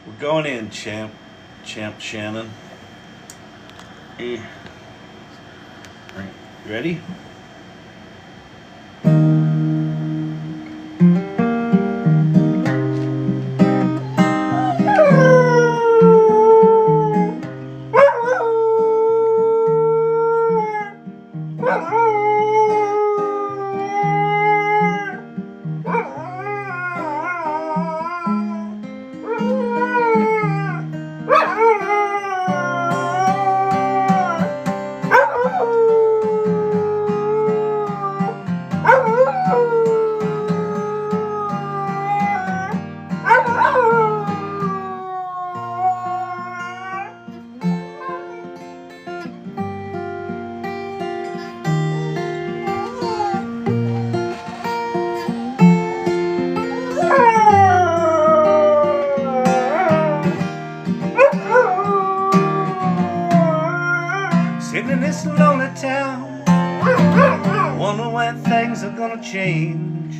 We're going in, champ Shannon. Alright, you ready? Sitting in this lonely town, wonder when things are gonna change.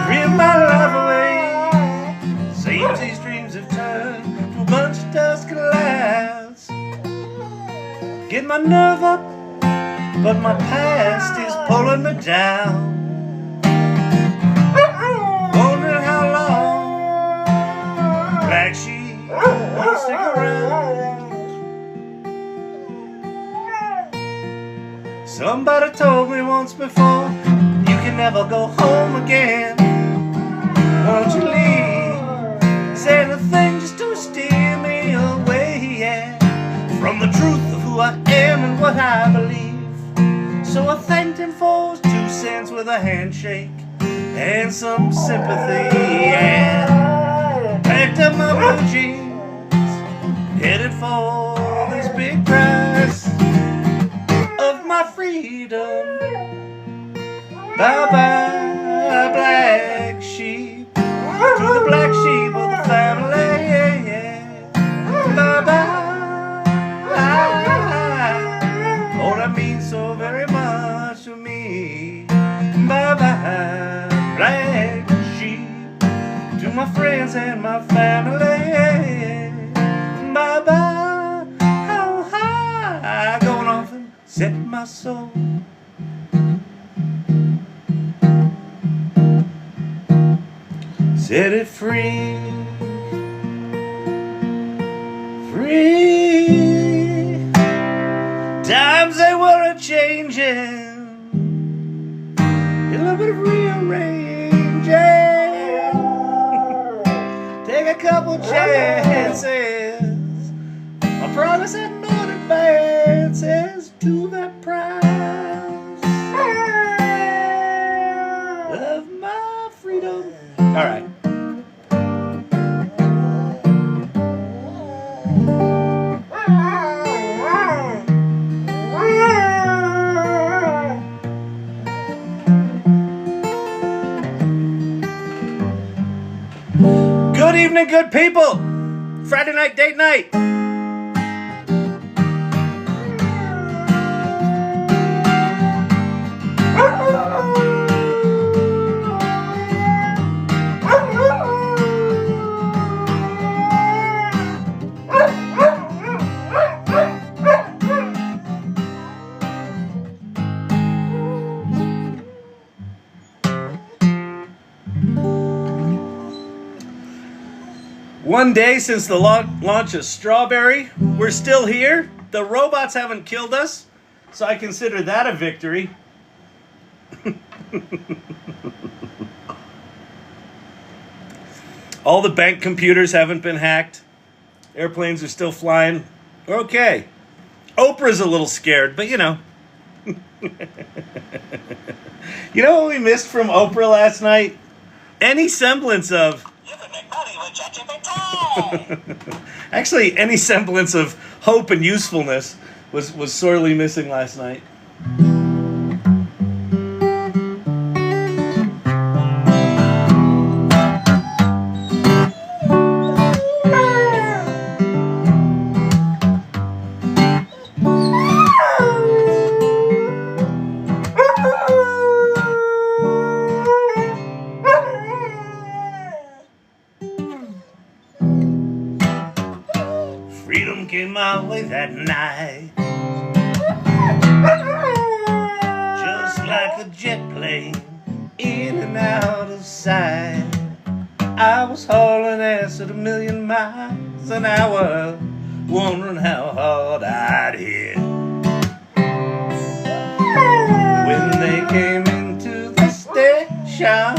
Dream my life away, seems these dreams have turned to a bunch of dust clouds. Get my nerve up, but my past is pulling me down. Wondering how long Black Sheep won't stick around. Somebody told me once before, you can never go home again. Won't you leave? Is there anything just to steer me away, yeah, from the truth of who I am and what I believe? So I thanked him for his 2 cents with a handshake and some sympathy, yeah. Packed up my blue jeans, headed for this big prize of my freedom. Bye-bye, black sheep, to the black sheep of the family, yeah. Bye-bye, oh, that means so very much to me. Bye-bye, black sheep, to my friends and my family. Bye-bye, how high, going off and set my soul. Set it free, free. Times they were a-changing, a little bit of rearranging. Take a couple chances, I promise I'm not advances to that prize of my freedom. All right. Good evening, good people. Friday night, date night. One day since the launch of Strawberry, we're still here. The robots haven't killed us, so I consider that a victory. All the bank computers haven't been hacked. Airplanes are still flying. We're okay. Oprah's a little scared, but you know. You know what we missed from Oprah last night? Any semblance of... You can make money with ChatGPT! Actually, any semblance of hope and usefulness was sorely missing last night. freedom came my way that night. Just like a jet plane, in and out of sight. I was hauling ass at 1,000,000 miles an hour, wondering how hard I'd hit. When they came into the station,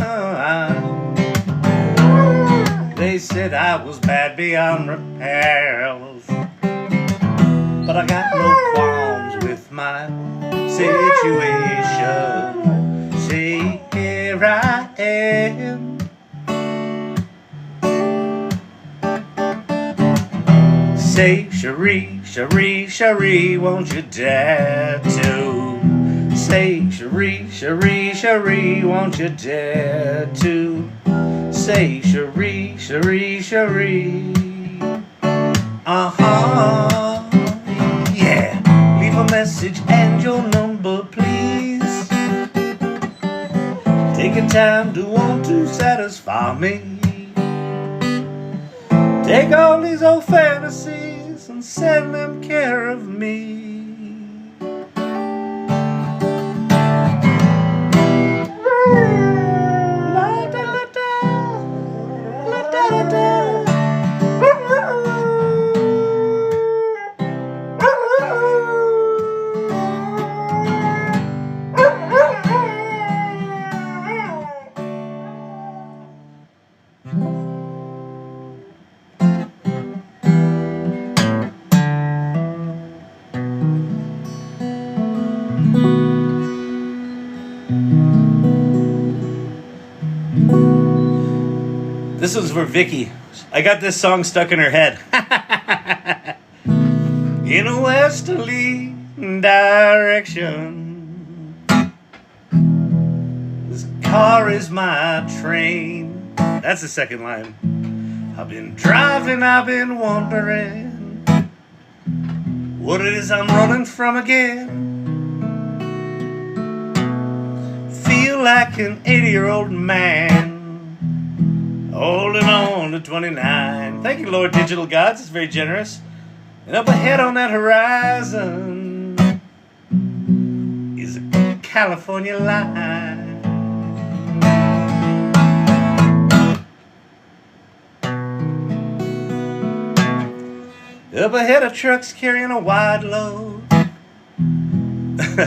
they said I was bad beyond repairs. But I got no qualms with my situation. See, here I am. Say, Cherie, Cherie, Cherie, won't you dare to? Say, Cherie, Cherie, Cherie, won't you dare to? Say, Cherie, Cherie, Cherie. Uh-huh. Yeah. Leave a message and your number, please. Taking time to want to satisfy me. Take all these old fantasies and send them care of me. This one's for Vicky. I got this song stuck in her head. In a westerly direction, this car is my train. That's the second line. I've been driving, I've been wondering what it is I'm running from again. Feel like an 80-year-old man holding on to 29. Thank you, Lord Digital Gods. It's very generous. And up ahead on that horizon is a California line. Up ahead of trucks carrying a wide load.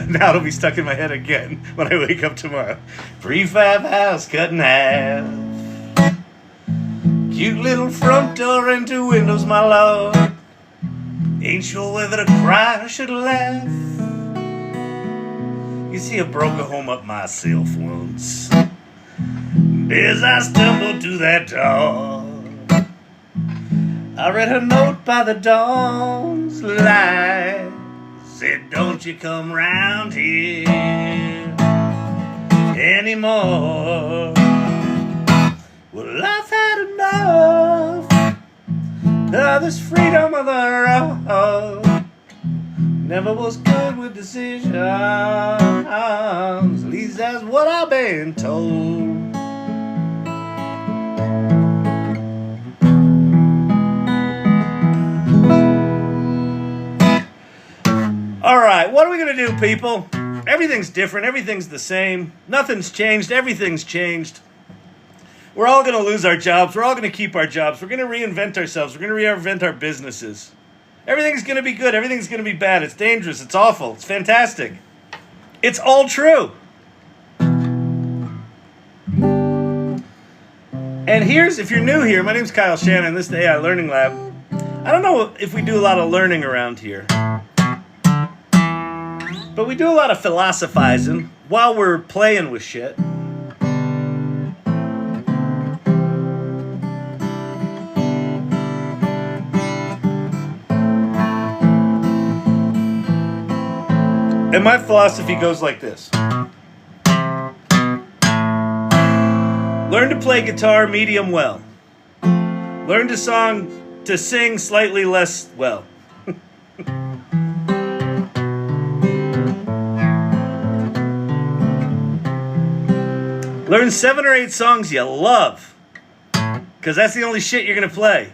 Now it'll be stuck in my head again when I wake up tomorrow. Prefab house cut in half. Cute little front door and 2 windows, my lord. Ain't sure whether to cry or should laugh. You see, I broke a home up myself once. As I stumbled to that door, I read her note by the dawn's light. Said, don't you come round here anymore. Well, I've had enough of this freedom of the road. Never was good with decisions. At least that's what I've been told. All right, what are we going to do, people? Everything's different. Everything's the same. Nothing's changed. Everything's changed. We're all going to lose our jobs. We're all going to keep our jobs. We're going to reinvent ourselves. We're going to reinvent our businesses. Everything's going to be good. Everything's going to be bad. It's dangerous. It's awful. It's fantastic. It's all true. And here's, if you're new here, my name's Kyle Shannon. This is the AI Learning Lab. I don't know if we do a lot of learning around here, but we do a lot of philosophizing while we're playing with shit. And my philosophy goes like this. Learn to play guitar medium well. Learn to sing slightly less well. Learn 7 or 8 songs you love, because that's the only shit you're going to play.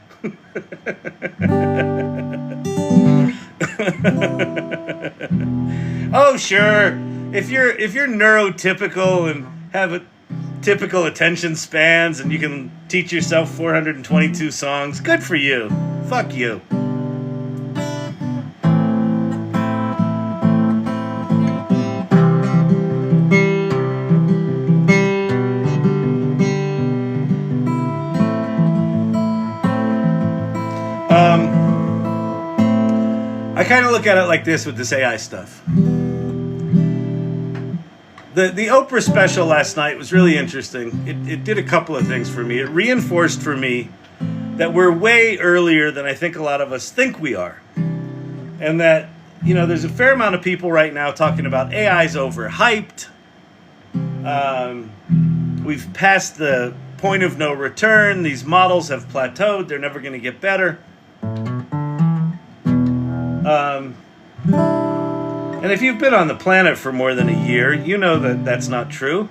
Oh, sure. If you're neurotypical and have typical attention spans and you can teach yourself 422 songs, good for you. Fuck you. I kind of look at it like this with this AI stuff. The Oprah special last night was really interesting. It did a couple of things for me. It reinforced for me that we're way earlier than I think a lot of us think we are. And that, there's a fair amount of people right now talking about AI's overhyped. We've passed the point of no return. These models have plateaued. They're never going to get better. And if you've been on the planet for more than a year, you know that that's not true.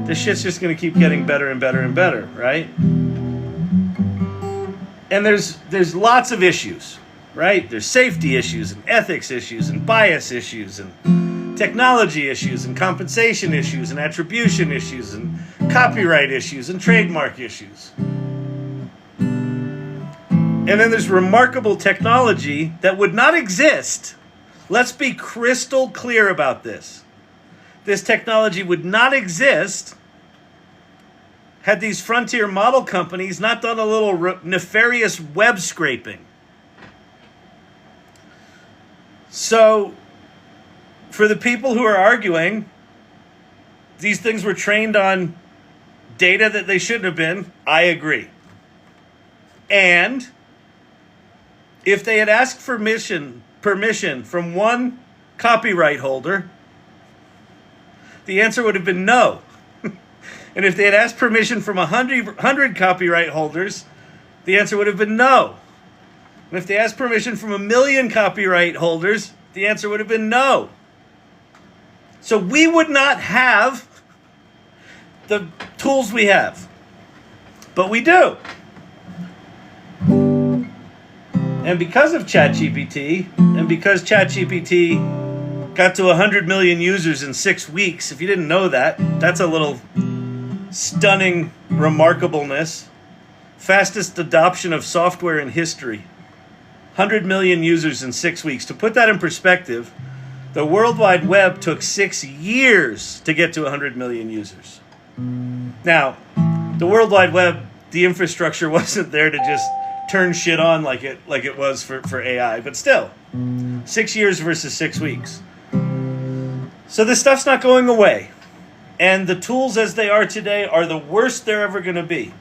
This shit's just going to keep getting better and better and better, right? And there's lots of issues, right? There's safety issues and ethics issues and bias issues and technology issues and compensation issues and attribution issues and copyright issues and trademark issues. And then there's remarkable technology that would not exist. Let's be crystal clear about this. This technology would not exist had these frontier model companies not done a little nefarious web scraping. So, for the people who are arguing these things were trained on data that they shouldn't have been, I agree. And if they had asked permission from one copyright holder, the answer would have been no. And if they had asked permission from 100 copyright holders, the answer would have been no. And if they asked permission from 1 million copyright holders, the answer would have been no. So we would not have the tools we have. But we do. And because of ChatGPT, and because ChatGPT got to 100 million users in 6 weeks, if you didn't know that, that's a little stunning remarkableness. Fastest adoption of software in history. 100 million users in 6 weeks. To put that in perspective, the World Wide Web took 6 years to get to 100 million users. Now, the World Wide Web, the infrastructure wasn't there to just turn shit on like it was for AI, but still, 6 years versus 6 weeks. So this stuff's not going away, and the tools as they are today are the worst they're ever going to be.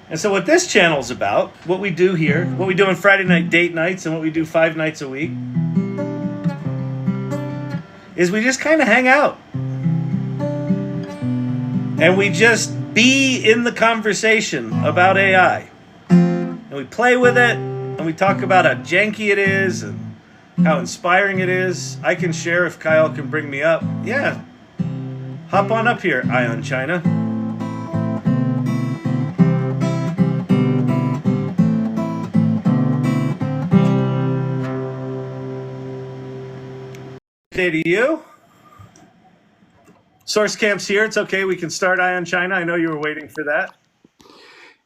And so what this channel's about, what we do here, what we do on Friday night date nights, and what we do 5 nights a week, is we just kind of hang out, and we just be in the conversation about AI. And we play with it, and we talk about how janky it is and how inspiring it is. I can share if Kyle can bring me up. Yeah, hop on up here, Ion China. Day to you. Source Camp's here. It's okay. We can start Ion China. I know you were waiting for that.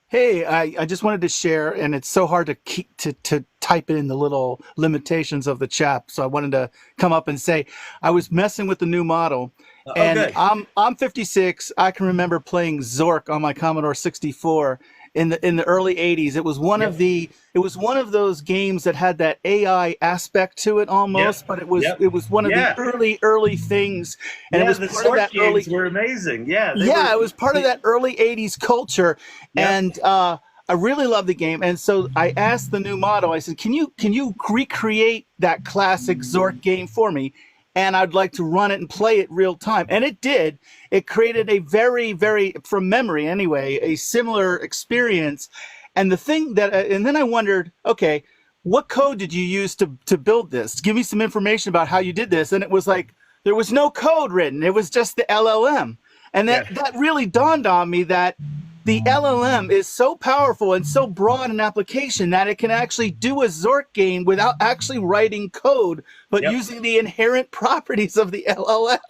Hey, I just wanted to share, and it's so hard to keep to type in the little limitations of the chat. So I wanted to come up and say I was messing with the new model, and good. I'm 56. I can remember playing Zork on my Commodore 64 in the early 80s. It was one of those games that had that AI aspect to it almost, but it was one of the early things, and it was the part of that games early. were amazing. It was part of that early 80s culture, and I really love the game. And so I asked the new model, I said, can you recreate that classic Zork game for me? And I'd like to run it and play it real time. And it did. It created a very, very, from memory anyway, a similar experience. And the thing that, and then I wondered, okay, what code did you use to build this? Give me some information about how you did this. And it was like, there was no code written. It was just the LLM. And that really dawned on me that the LLM is so powerful and so broad an application that it can actually do a Zork game without actually writing code, but Yep. using the inherent properties of the LLM.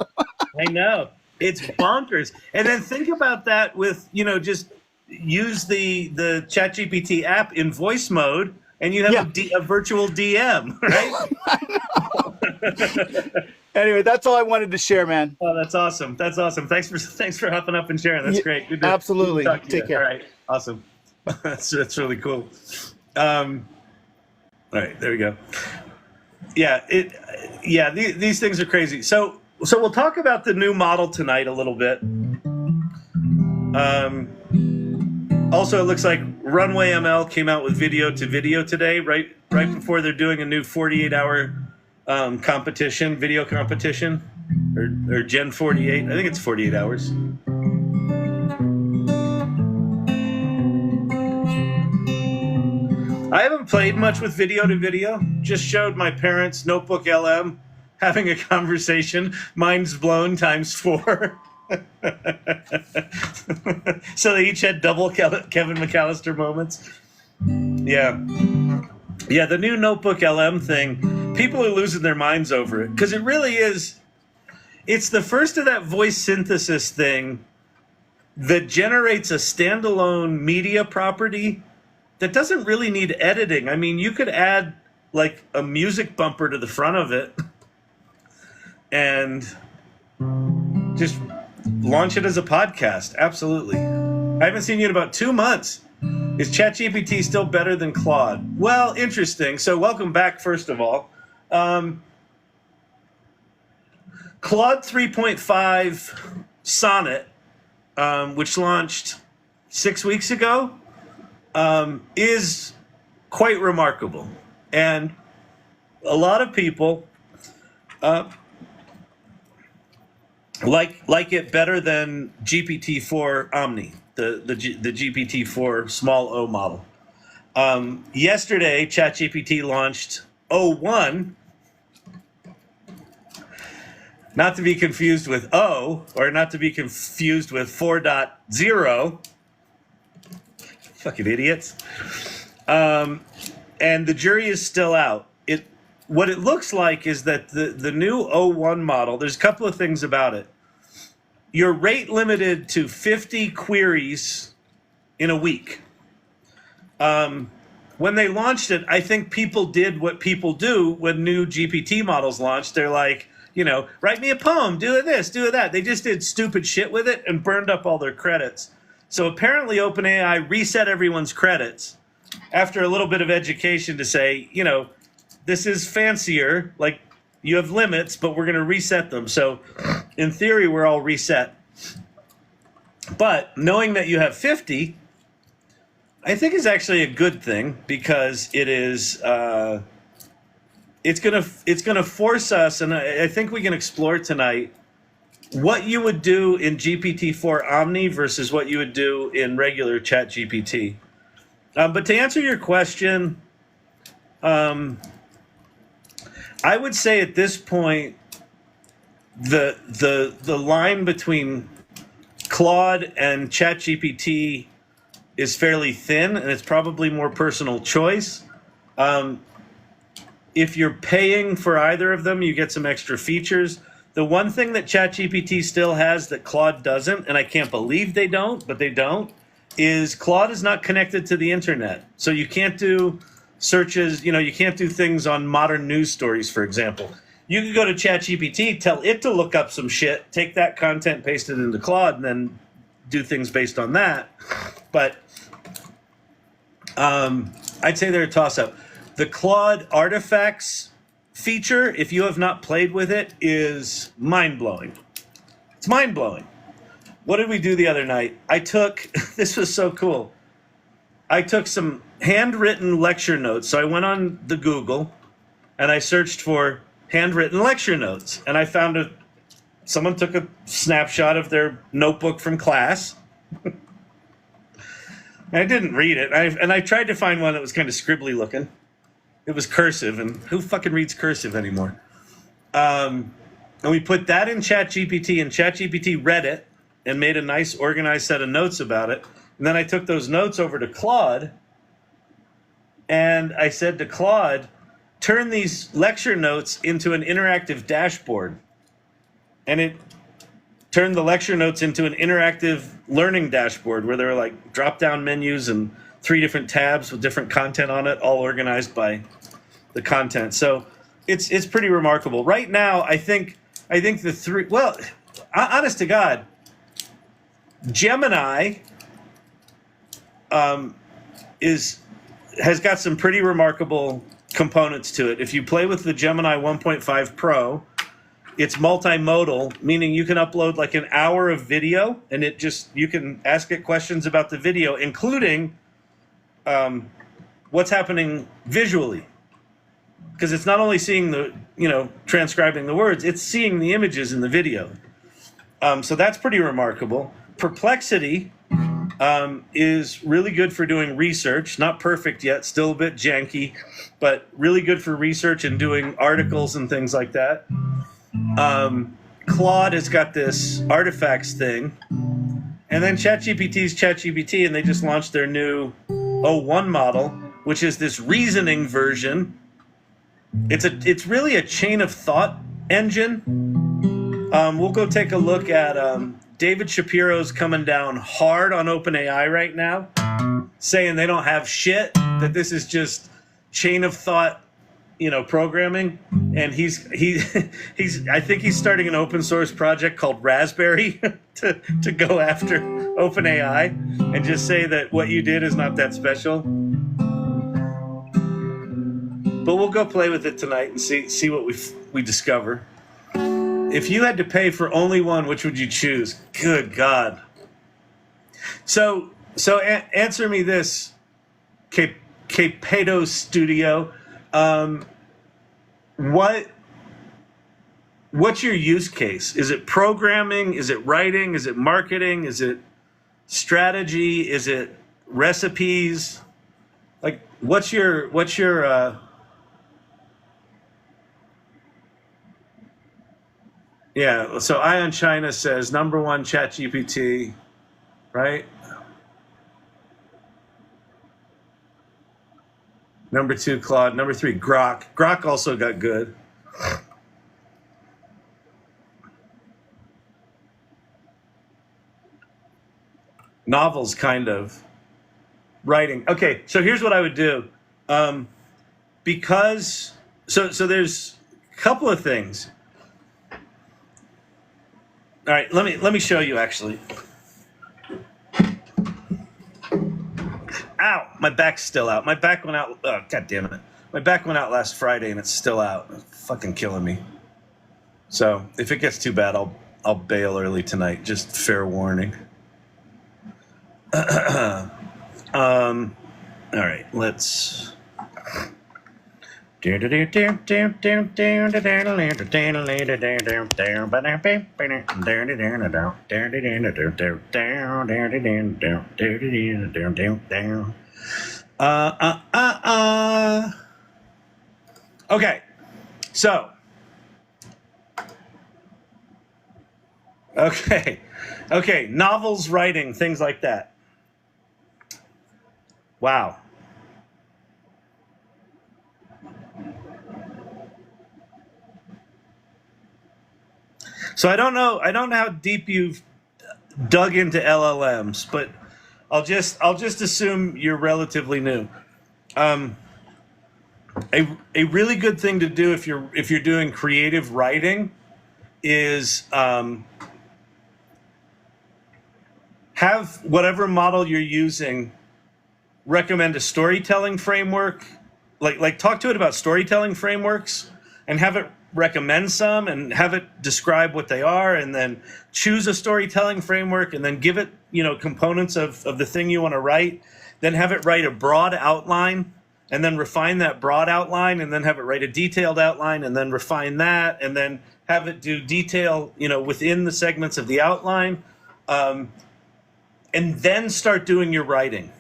I know. It's bonkers. And then think about that with, just use the ChatGPT app in voice mode and you have a virtual DM, right? Anyway, that's all I wanted to share, man. Oh, that's awesome. That's awesome. Thanks for hopping up and sharing. That's great. Good to, absolutely. Good to talk to Take you. care. All right. Awesome. That's really cool. All right, there we go. Yeah, these things are crazy. So we'll talk about the new model tonight a little bit. Also, it looks like Runway ML came out with video to video today, right before they're doing a new 48-hour competition, video competition, or Gen 48. I think it's 48 hours. I haven't played much with video to video. Just showed my parents Notebook LM having a conversation. Mine's blown ×4. So they each had double Kevin McAllister moments. Yeah, the new Notebook LM thing, people are losing their minds over it because it really is. It's the first of that voice synthesis thing that generates a standalone media property that doesn't really need editing. I mean, you could add like a music bumper to the front of it and just launch it as a podcast. Absolutely. I haven't seen you in about 2 months. Is ChatGPT still better than Claude? Well, interesting. So welcome back, first of all. Claude 3.5 Sonnet, which launched 6 weeks ago, is quite remarkable. And a lot of people like it better than GPT-4 Omni, the GPT-4 small O model. Yesterday, ChatGPT launched O1, not to be confused with O, or not to be confused with 4.0. Fucking idiots. And the jury is still out. What it looks like is that the new O1 model, there's a couple of things about it. You're rate limited to 50 queries in a week. When they launched it, I think people did what people do when new GPT models launched. They're like, write me a poem, do this, do that. They just did stupid shit with it and burned up all their credits. So apparently OpenAI reset everyone's credits after a little bit of education to say, this is fancier, like you have limits, but we're going to reset them. So in theory, we're all reset. But knowing that you have 50, I think is actually a good thing because it is, it's gonna force us, and I think we can explore tonight what you would do in GPT-4 Omni versus what you would do in regular ChatGPT. But to answer your question, I would say at this point, the line between Claude and ChatGPT is fairly thin, and it's probably more personal choice. If you're paying for either of them, you get some extra features. The one thing that ChatGPT still has that Claude doesn't, and I can't believe they don't, but they don't, is Claude is not connected to the internet. So you can't do searches, you can't do things on modern news stories, for example. You can go to ChatGPT, tell it to look up some shit, take that content, paste it into Claude, and then do things based on that. But I'd say they're a toss-up. The Claude artifacts feature, if you have not played with it, is mind-blowing. It's mind-blowing. What did we do the other night? This was so cool. I took some handwritten lecture notes. So I went on the Google and I searched for handwritten lecture notes. And I found someone took a snapshot of their notebook from class. I didn't read it. And I tried to find one that was kind of scribbly looking. It was cursive, and who fucking reads cursive anymore? And we put that in ChatGPT, and ChatGPT read it and made a nice organized set of notes about it. And then I took those notes over to Claude, and I said to Claude, turn these lecture notes into an interactive dashboard. And it turned the lecture notes into an interactive learning dashboard where there were like drop-down menus and 3 different tabs with different content on it, all organized by the content. So it's pretty remarkable. Right now, I think the 3, well, honest to God, Gemini has got some pretty remarkable components to it. If you play with the Gemini 1.5 Pro, it's multimodal, meaning you can upload like an hour of video, and you can ask it questions about the video, including what's happening visually. Because it's not only seeing transcribing the words, it's seeing the images in the video. So that's pretty remarkable. Perplexity is really good for doing research. Not perfect yet, still a bit janky, but really good for research and doing articles and things like that. Claude has got this artifacts thing. And then ChatGPT's ChatGPT, and they just launched their new O1 model, which is this reasoning version. It's really a chain of thought engine. We'll go take a look at David Shapiro's coming down hard on OpenAI right now, saying they don't have shit, that this is just chain of thought, programming. And I think he's starting an open source project called Raspberry to go after OpenAI and just say that what you did is not that special. But we'll go play with it tonight and see what we discover. If you had to pay for only one, which would you choose? Good God. So answer me this, Capedo Studio. What's your use case? Is it programming? Is it writing? Is it marketing? Is it strategy? Is it recipes? Like, what's your yeah, so Ion China says number 1 ChatGPT, right? Number 2 Claude, number 3 Grok. Grok also got good. Novels, kind of. Writing. Okay, so here's what I would do. Because there's a couple of things. All right, let me show you actually. Ow, my back's still out. My back went out. Oh, God damn it. My back went out last Friday and it's still out. It's fucking killing me. So if it gets too bad, I'll bail early tonight. Just fair warning. All right, let's. Okay, so. Okay, novels, writing, things like that. Wow. So I don't know how deep you've dug into LLMs, but I'll just assume you're relatively new. A really good thing to do if you're doing creative writing is have whatever model you're using recommend a storytelling framework. Like talk to it about storytelling frameworks and have it recommend some and have it describe what they are, and then choose a storytelling framework and then give it, components of the thing you want to write, then have it write a broad outline and then refine that broad outline, and then have it write a detailed outline and then refine that, and then have it do detail, within the segments of the outline, and then start doing your writing.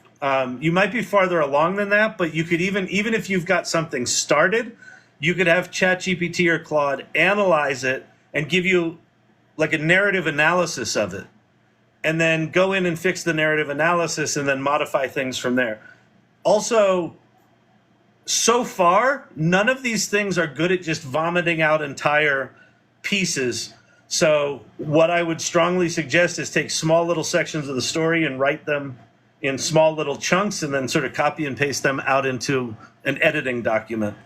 You might be farther along than that, but you could even if you've got something started, you could have ChatGPT or Claude analyze it and give you like a narrative analysis of it. and then go in and fix the narrative analysis and then modify things from there. Also, so far, none of these things are good at just vomiting out entire pieces. So what I would strongly suggest is take small little sections of the story and write them in small little chunks and then sort of copy and paste them out into an editing document.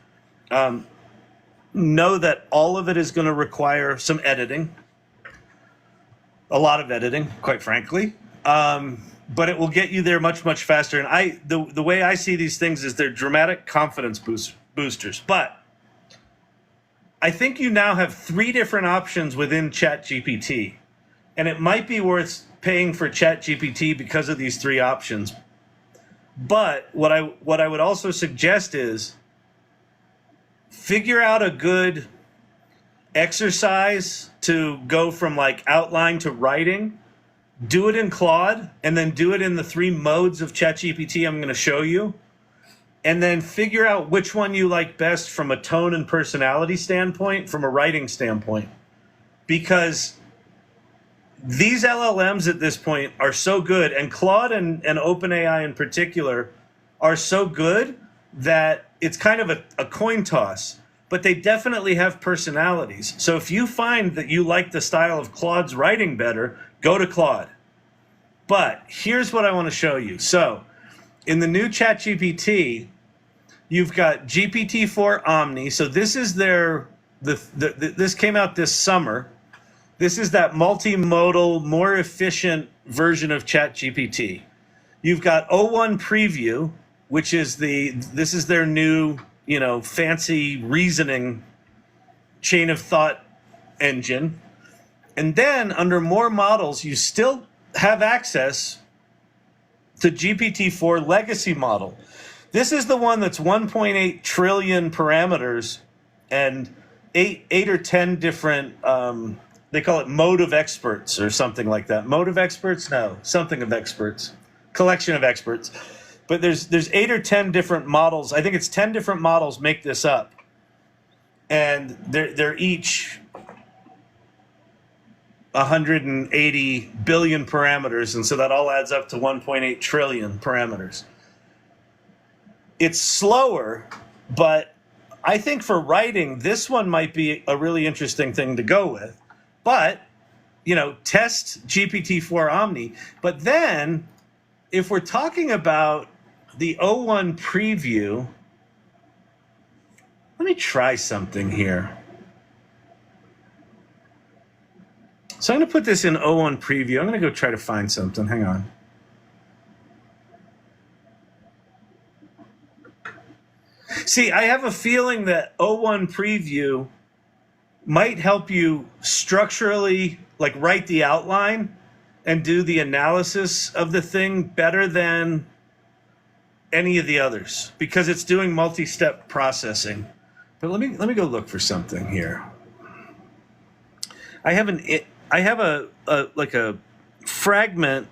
Know that all of it is going to require some editing, a lot of editing, quite frankly. But it will get you there much, much faster. And the way I see these things is they're dramatic confidence boosters. But I think you now have 3 different options within ChatGPT. And it might be worth paying for ChatGPT because of these 3 options. But what I would also suggest is figure out a good exercise to go from like outline to writing. Do it in Claude, and then do it in the 3 modes of ChatGPT I'm going to show you. And then figure out which one you like best from a tone and personality standpoint, from a writing standpoint. Because these LLMs at this point are so good, and Claude and OpenAI in particular are so good that it's kind of a coin toss. But they definitely have personalities. So if you find that you like the style of Claude's writing better, go to Claude. But here's what I want to show you. So in the new ChatGPT, you've got GPT-4 Omni. So this is this came out this summer. This is that multimodal, more efficient version of ChatGPT. You've got O1 Preview, which is this is their new, fancy reasoning chain of thought engine. And then under more models, you still have access to GPT-4 legacy model. This is the one that's 1.8 trillion parameters and eight or 10 different, they call it mode of experts or something like that. Mode of experts? No, something of experts. Collection of experts. But there's 8 or 10 different models. I think it's 10 different models make this up. And they're each 180 billion parameters, and so that all adds up to 1.8 trillion parameters. It's slower, but I think for writing, this one might be a really interesting thing to go with. But, test GPT-4 Omni. But then, if we're talking about the O1 Preview, let me try something here. So I'm going to put this in O1 Preview. I'm going to go try to find something. Hang on. See, I have a feeling that O1 Preview might help you structurally, like write the outline and do the analysis of the thing better than any of the others because it's doing multi-step processing. But let me go look for something here. I have a fragment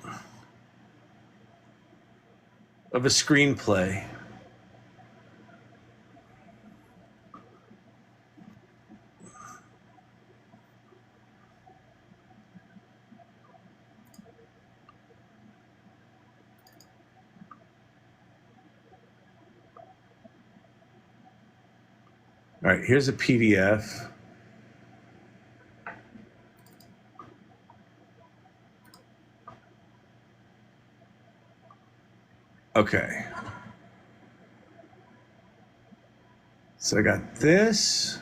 of a screenplay. All right, here's a PDF. Okay. So I got this.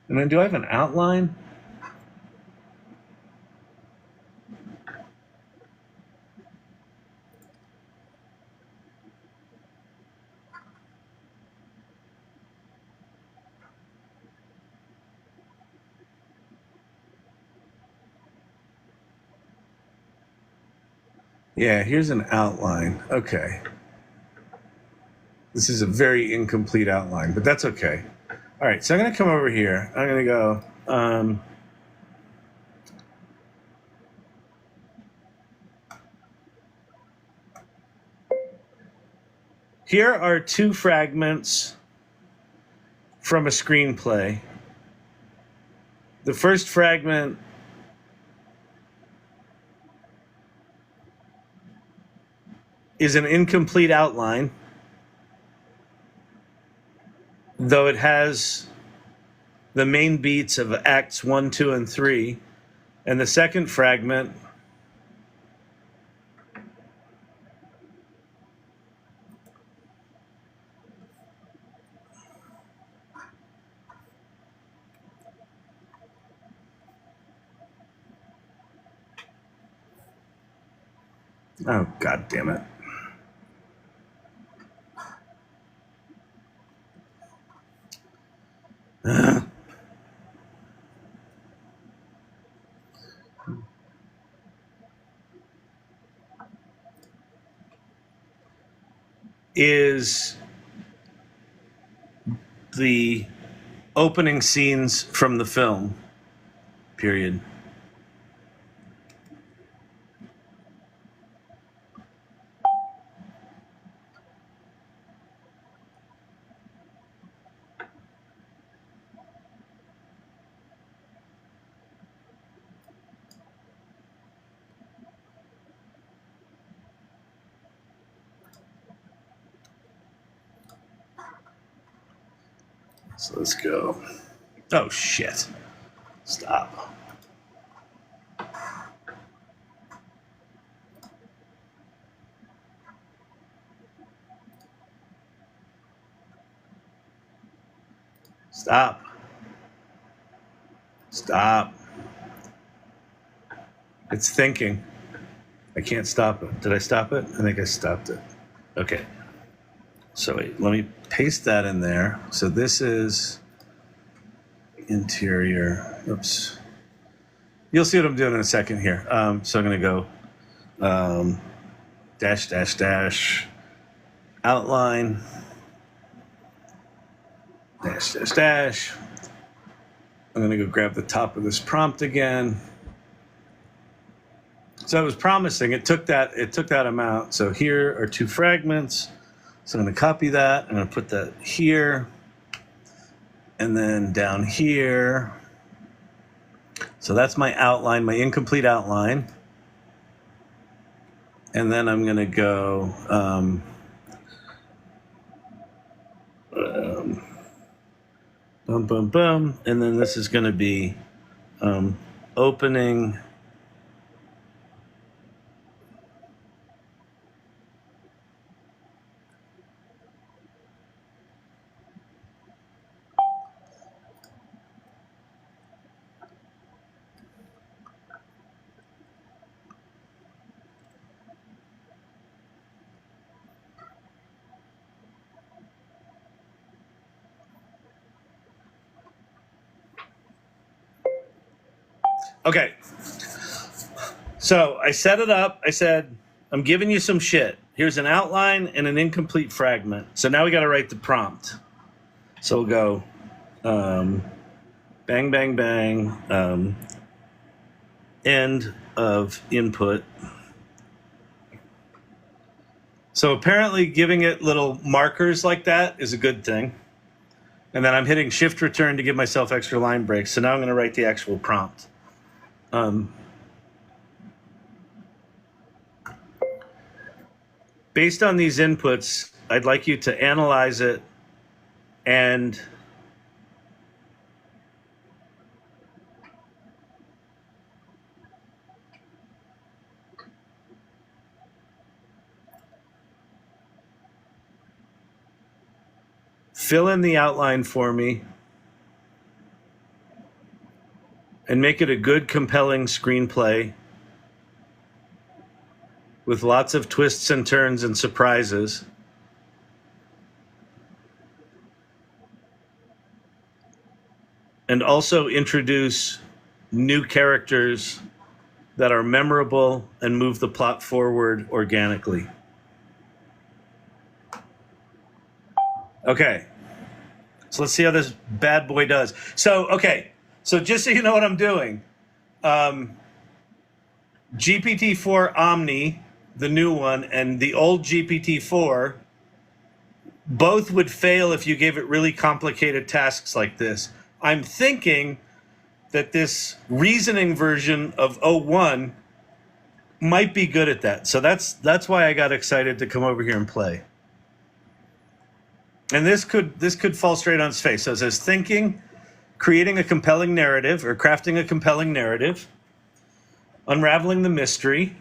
And then do I have an outline? Yeah, here's an outline. Okay. This is a very incomplete outline, but that's okay. All right, so I'm going to come over here. I'm going to go, Here are two fragments from a screenplay. The first fragment is an incomplete outline, though it has the main beats of acts 1, 2, and 3. And the second fragment oh, God damn it. Is the opening scenes from the film, period. So let's go. Oh, shit. Stop. Stop. Stop. It's thinking. I can't stop it. Did I stop it? I think I stopped it. Okay. So wait, let me paste that in there. So this is interior. Oops. You'll see what I'm doing in a second here. So I'm going to go dash, dash, dash, outline, dash, dash, dash. I'm going to go grab the top of this prompt again. So I was promising it took that amount. So here are two fragments. So I'm going to copy that. I'm going to put that here. And then down here. So that's my outline, my incomplete outline. And then I'm going to go boom, boom, boom. And then this is going to be opening. Okay. So I set it up. I said, I'm giving you some shit. Here's an outline and an incomplete fragment. So now we got to write the prompt. So we'll go bang, bang, bang, end of input. So apparently giving it little markers like that is a good thing. And then I'm hitting shift return to give myself extra line breaks. So now I'm going to write the actual prompt. Based on these inputs, I'd like you to analyze it and fill in the outline for me and make it a good, compelling screenplay with lots of twists and turns and surprises. And also introduce new characters that are memorable and move the plot forward organically. Okay. So let's see how this bad boy does. So, okay. So just so you know what I'm doing, GPT-4 Omni, the new one, and the old GPT-4 both would fail if you gave it really complicated tasks like this. I'm thinking that this reasoning version of O1 might be good at that. So that's why I got excited to come over here and play. And this could fall straight on its face. So it says thinking, creating a compelling narrative or crafting a compelling narrative, unraveling the mystery,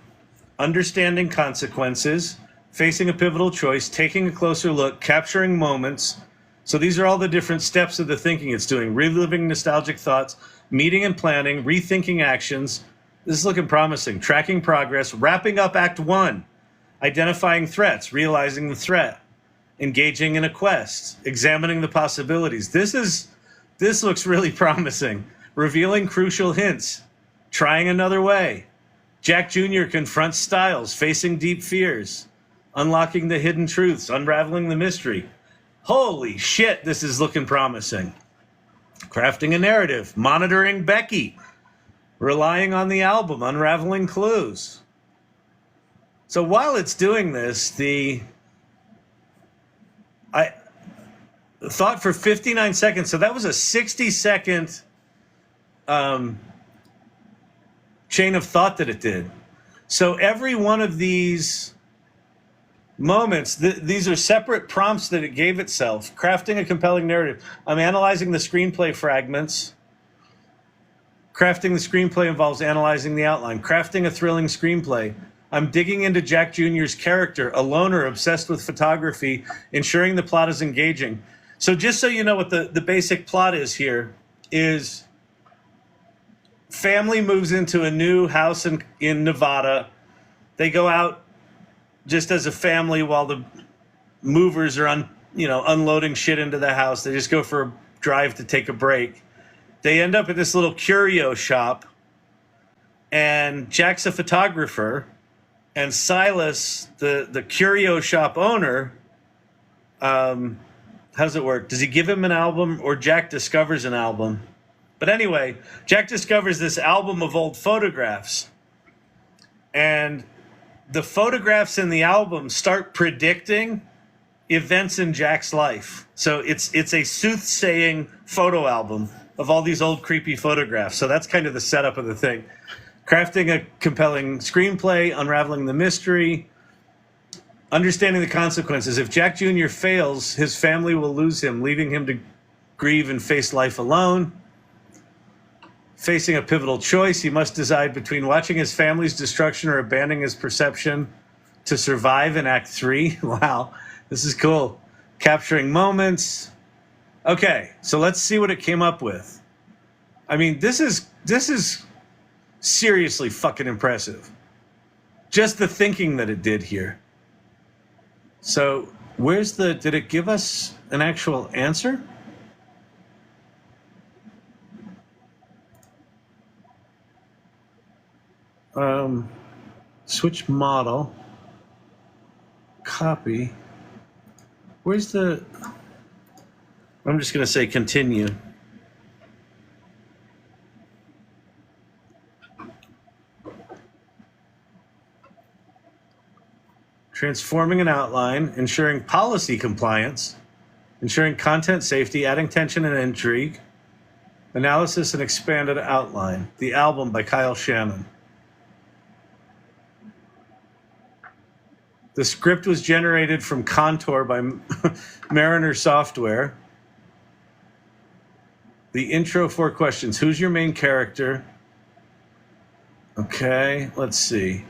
understanding consequences, facing a pivotal choice, taking a closer look, capturing moments. So these are all the different steps of the thinking it's doing. Reliving nostalgic thoughts, meeting and planning, rethinking actions. This is looking promising. Tracking progress, wrapping up Act 1, identifying threats, realizing the threat, engaging in a quest, examining the possibilities. This looks really promising. Revealing crucial hints, trying another way. Jack Jr. confronts Styles, facing deep fears, unlocking the hidden truths, unraveling the mystery. Holy shit, this is looking promising. Crafting a narrative, monitoring Becky, relying on the album, unraveling clues. So while it's doing this, I thought for 59 seconds, so that was a 60-second chain of thought that it did. So every one of these moments, these are separate prompts that it gave itself. Crafting a compelling narrative. I'm analyzing the screenplay fragments. Crafting the screenplay involves analyzing the outline. Crafting a thrilling screenplay. I'm digging into Jack Jr.'s character, a loner obsessed with photography, ensuring the plot is engaging. So just so you know what the basic plot is here, is family moves into a new house in Nevada. They go out just as a family while the movers are unloading shit into the house. They just go for a drive to take a break. They end up at this little curio shop, and Jack's a photographer, and Silas, the curio shop owner, how does it work? Does he give him an album, or Jack discovers an album? But anyway, Jack discovers this album of old photographs, and the photographs in the album start predicting events in Jack's life. So it's a soothsaying photo album of all these old creepy photographs. So that's kind of the setup of the thing. Crafting a compelling screenplay, unraveling the mystery, understanding the consequences. If Jack Jr. fails, his family will lose him, leaving him to grieve and face life alone. Facing a pivotal choice, he must decide between watching his family's destruction or abandoning his perception to survive in Act 3. Wow, this is cool. Capturing moments. Okay, so let's see what it came up with. I mean, this is seriously fucking impressive. Just the thinking that it did here. So did it give us an actual answer? Switch model, copy. I'm just going to say continue. Transforming an outline, ensuring policy compliance, ensuring content safety, adding tension and intrigue, analysis and expanded outline. The Album by Kyle Shannon. The script was generated from Contour by Mariner Software. The intro, 4 questions. Who's your main character? Okay, let's see.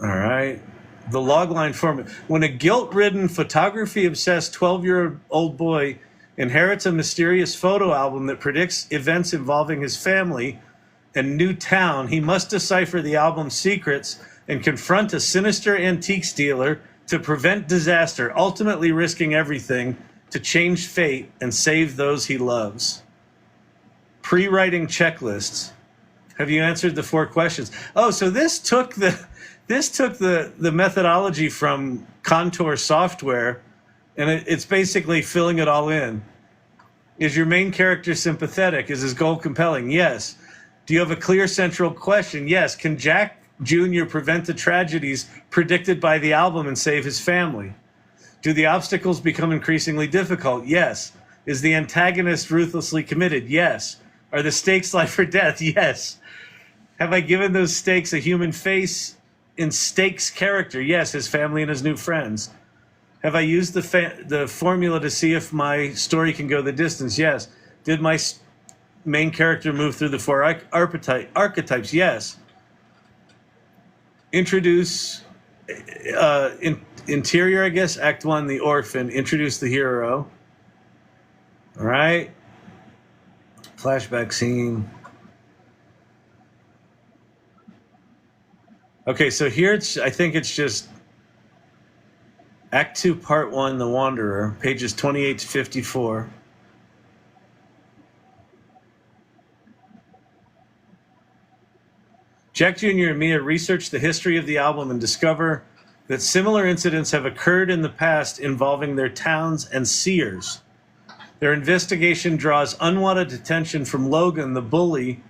All right. The logline format. When a guilt-ridden, photography-obsessed 12-year-old boy inherits a mysterious photo album that predicts events involving his family and new town, he must decipher the album's secrets and confront a sinister antiques dealer to prevent disaster, ultimately risking everything to change fate and save those he loves. Pre-writing checklists. Have you answered the 4 questions? Oh, so this took the methodology from Contour Software, and it's basically filling it all in. Is your main character sympathetic? Is his goal compelling? Yes. Do you have a clear central question? Yes. Can Jack Jr. prevent the tragedies predicted by the album and save his family? Do the obstacles become increasingly difficult? Yes. Is the antagonist ruthlessly committed? Yes. Are the stakes life or death? Yes. Have I given those stakes a human face in Stakes' character? Yes, his family and his new friends. Have I used the formula to see if my story can go the distance? Yes. Did my main character move through the four archetypes? Yes. Introduce interior, I guess. Act 1, the orphan. Introduce the hero. All right. Flashback scene. Okay, so here I think it's just Act 2, Part 1, The Wanderer, pages 28 to 54. Jack Jr. and Mia research the history of the album and discover that similar incidents have occurred in the past involving their towns and seers. Their investigation draws unwanted attention from Logan, the bully,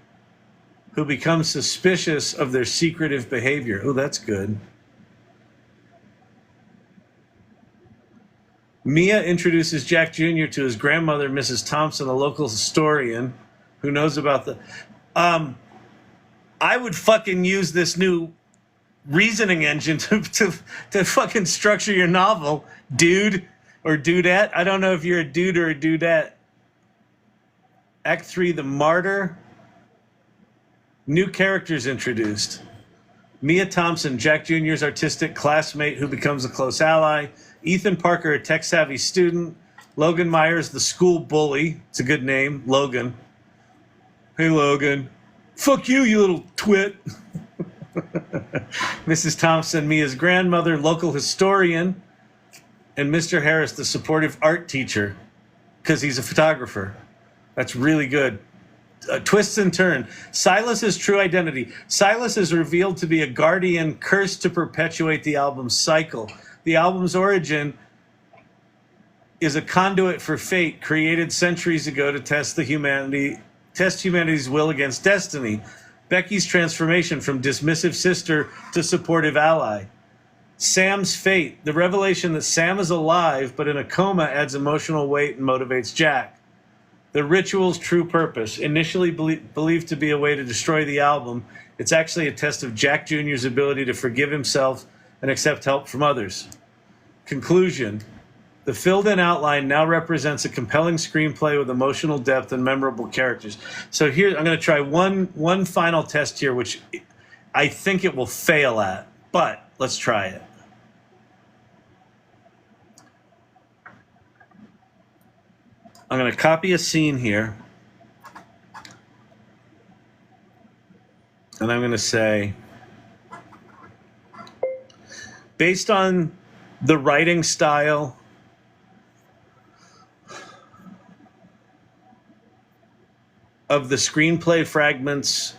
who becomes suspicious of their secretive behavior. Oh, that's good. Mia introduces Jack Jr. to his grandmother, Mrs. Thompson, a local historian who knows about the... I would fucking use this new reasoning engine to fucking structure your novel, dude or dudette. I don't know if you're a dude or a dudette. Act 3, The Martyr. New characters introduced. Mia Thompson, Jack Jr.'s artistic classmate who becomes a close ally. Ethan Parker, a tech-savvy student. Logan Myers, the school bully. It's a good name, Logan. Hey, Logan. Fuck you, you little twit. Mrs. Thompson, Mia's grandmother, local historian. And Mr. Harris, the supportive art teacher, because he's a photographer. That's really good. Twists and turns. Silas's true identity. Silas is revealed to be a guardian cursed to perpetuate the album's cycle. The album's origin is a conduit for fate created centuries ago to test humanity's will against destiny. Becky's transformation from dismissive sister to supportive ally. Sam's fate. The revelation that Sam is alive but in a coma adds emotional weight and motivates Jack. The ritual's true purpose. Initially believed to be a way to destroy the album, it's actually a test of Jack Jr.'s ability to forgive himself and accept help from others. Conclusion. The filled-in outline now represents a compelling screenplay with emotional depth and memorable characters. So here, I'm going to try one final test here, which I think it will fail at, but let's try it. I'm going to copy a scene here, and I'm going to say, based on the writing style of the screenplay fragments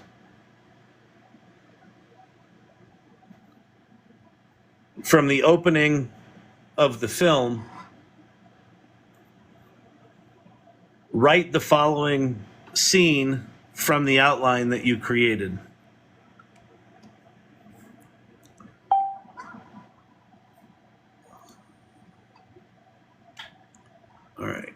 from the opening of the film, write the following scene from the outline that you created. All right.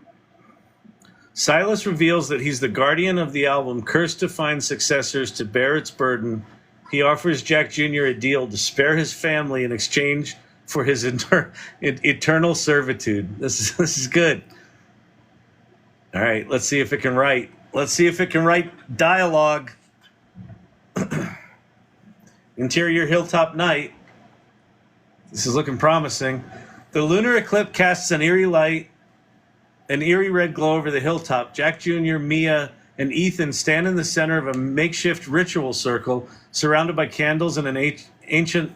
Silas reveals that he's the guardian of the album, cursed to find successors to bear its burden. He offers Jack Jr. a deal to spare his family in exchange for his eternal servitude. This is good. All right, let's see if it can write. Let's see if it can write dialogue. Interior hilltop night. This is looking promising. The lunar eclipse casts an eerie light, an eerie red glow over the hilltop. Jack Jr., Mia, and Ethan stand in the center of a makeshift ritual circle, surrounded by candles and an ancient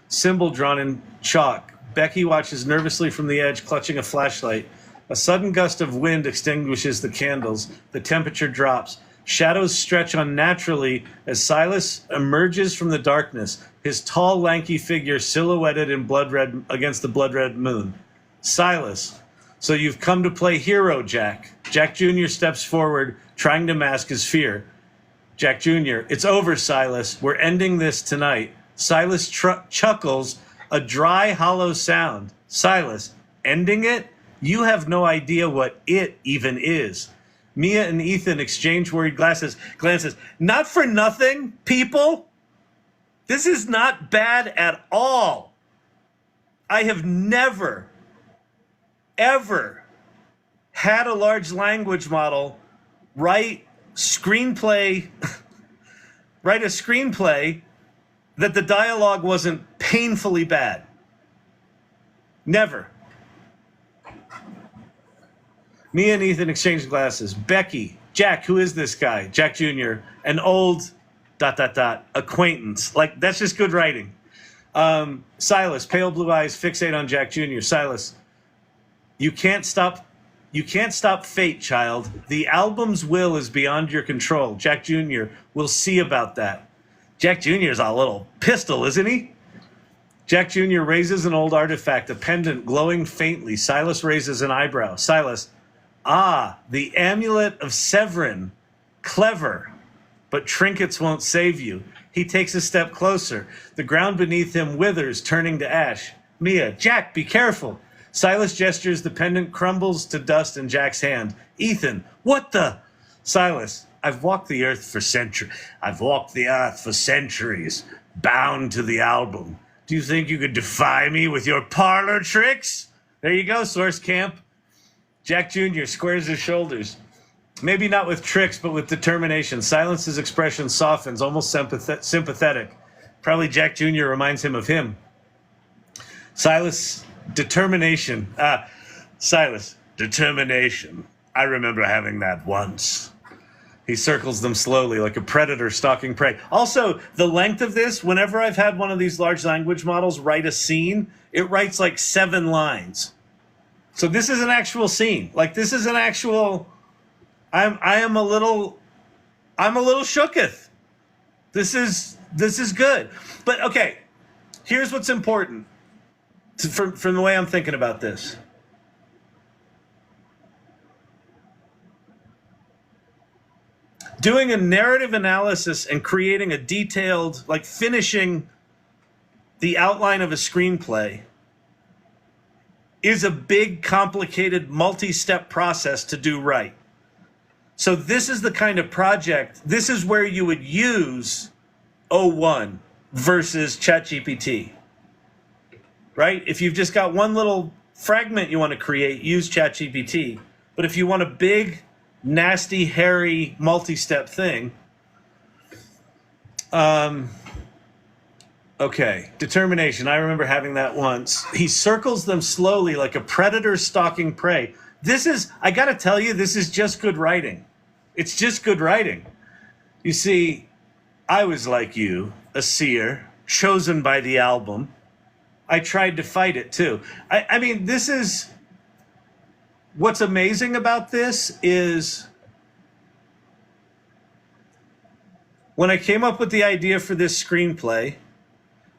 symbol drawn in chalk. Becky watches nervously from the edge, clutching a flashlight. A sudden gust of wind extinguishes the candles. The temperature drops. Shadows stretch unnaturally as Silas emerges from the darkness, his tall, lanky figure silhouetted in blood-red against the blood-red moon. Silas. So you've come to play hero, Jack. Jack Jr. steps forward, trying to mask his fear. Jack Jr. It's over, Silas. We're ending this tonight. Silas chuckles, a dry, hollow sound. Silas, ending it? You have no idea what it even is. Mia and Ethan exchange worried glances. Not for nothing, people. This is not bad at all. I have never, ever had a large language model write a screenplay that the dialogue wasn't painfully bad. Never. Mia and Ethan exchanged glasses. Becky, Jack, who is this guy? Jack Jr., an old ... acquaintance. Like, that's just good writing. Silas, pale blue eyes fixate on Jack Jr. Silas, you can't stop fate, child. The album's will is beyond your control. Jack Jr. will see about that. Jack Jr. is a little pistol, isn't he? Jack Jr. raises an old artifact, a pendant glowing faintly. Silas raises an eyebrow. Silas, the amulet of Severin. Clever, but trinkets won't save you. He takes a step closer. The ground beneath him withers, turning to ash. Mia, Jack, be careful. Silas gestures, the pendant crumbles to dust in Jack's hand. Ethan, what the? Silas, I've walked the earth for centuries, bound to the album. Do you think you could defy me with your parlor tricks? There you go, Source Camp. Jack Jr. squares his shoulders. Maybe not with tricks, but with determination. Silence's expression softens, almost sympathetic. Probably Jack Jr. reminds him of him. Silas, determination. Silas, determination. I remember having that once. He circles them slowly like a predator stalking prey. Also, the length of this, whenever I've had one of these large language models write a scene, it writes like 7 lines. So this is an actual scene. Like, this is an actual... I'm a little shooketh. This is good. But okay, here's what's important from the way I'm thinking about this. Doing a narrative analysis and creating a detailed, like finishing the outline of a screenplay is a big, complicated, multi-step process to do right. So this is the kind of project, this is where you would use O1 versus ChatGPT, right? If you've just got one little fragment you want to create, use ChatGPT. But if you want a big, nasty, hairy, multi-step thing, okay, determination. I remember having that once. He circles them slowly like a predator stalking prey. This is, I gotta tell you, this is just good writing. It's just good writing. You see, I was like you, a seer, chosen by the album. I tried to fight it too. I mean, this is, what's amazing about this is when I came up with the idea for this screenplay,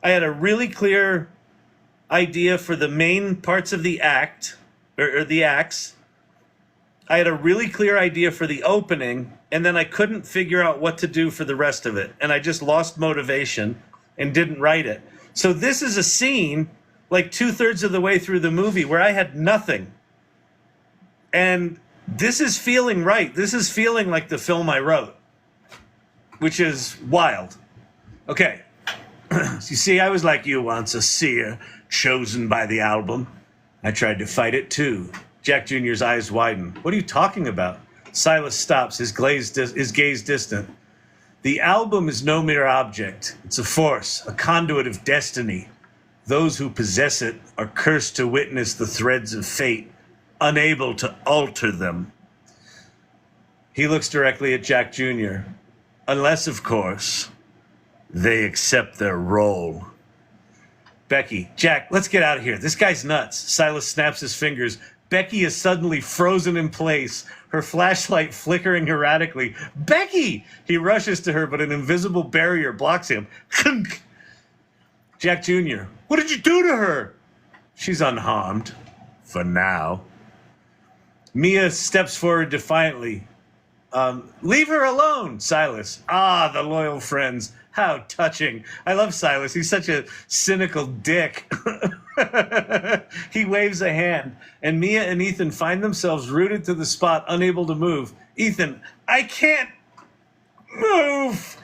I had a really clear idea for the main parts of the act, or the acts. I had a really clear idea for the opening, and then I couldn't figure out what to do for the rest of it. And I just lost motivation and didn't write it. So this is a scene, like 2/3 of the way through the movie, where I had nothing. And this is feeling right. This is feeling like the film I wrote, which is wild. Okay. You see, I was like you once, a seer, chosen by the album. I tried to fight it too. Jack Jr.'s eyes widen. What are you talking about? Silas stops, his gaze distant. The album is no mere object. It's a force, a conduit of destiny. Those who possess it are cursed to witness the threads of fate, unable to alter them. He looks directly at Jack Jr. Unless, of course, they accept their role. Becky, Jack, let's get out of here. This guy's nuts. Silas snaps his fingers. Becky is suddenly frozen in place, her flashlight flickering erratically. Becky! He rushes to her, but an invisible barrier blocks him. Jack Jr., what did you do to her? She's unharmed. For now. Mia steps forward defiantly. Leave her alone, Silas. Ah, the loyal friends. How touching. I love Silas. He's such a cynical dick. He waves a hand, and Mia and Ethan find themselves rooted to the spot, unable to move. Ethan, I can't move.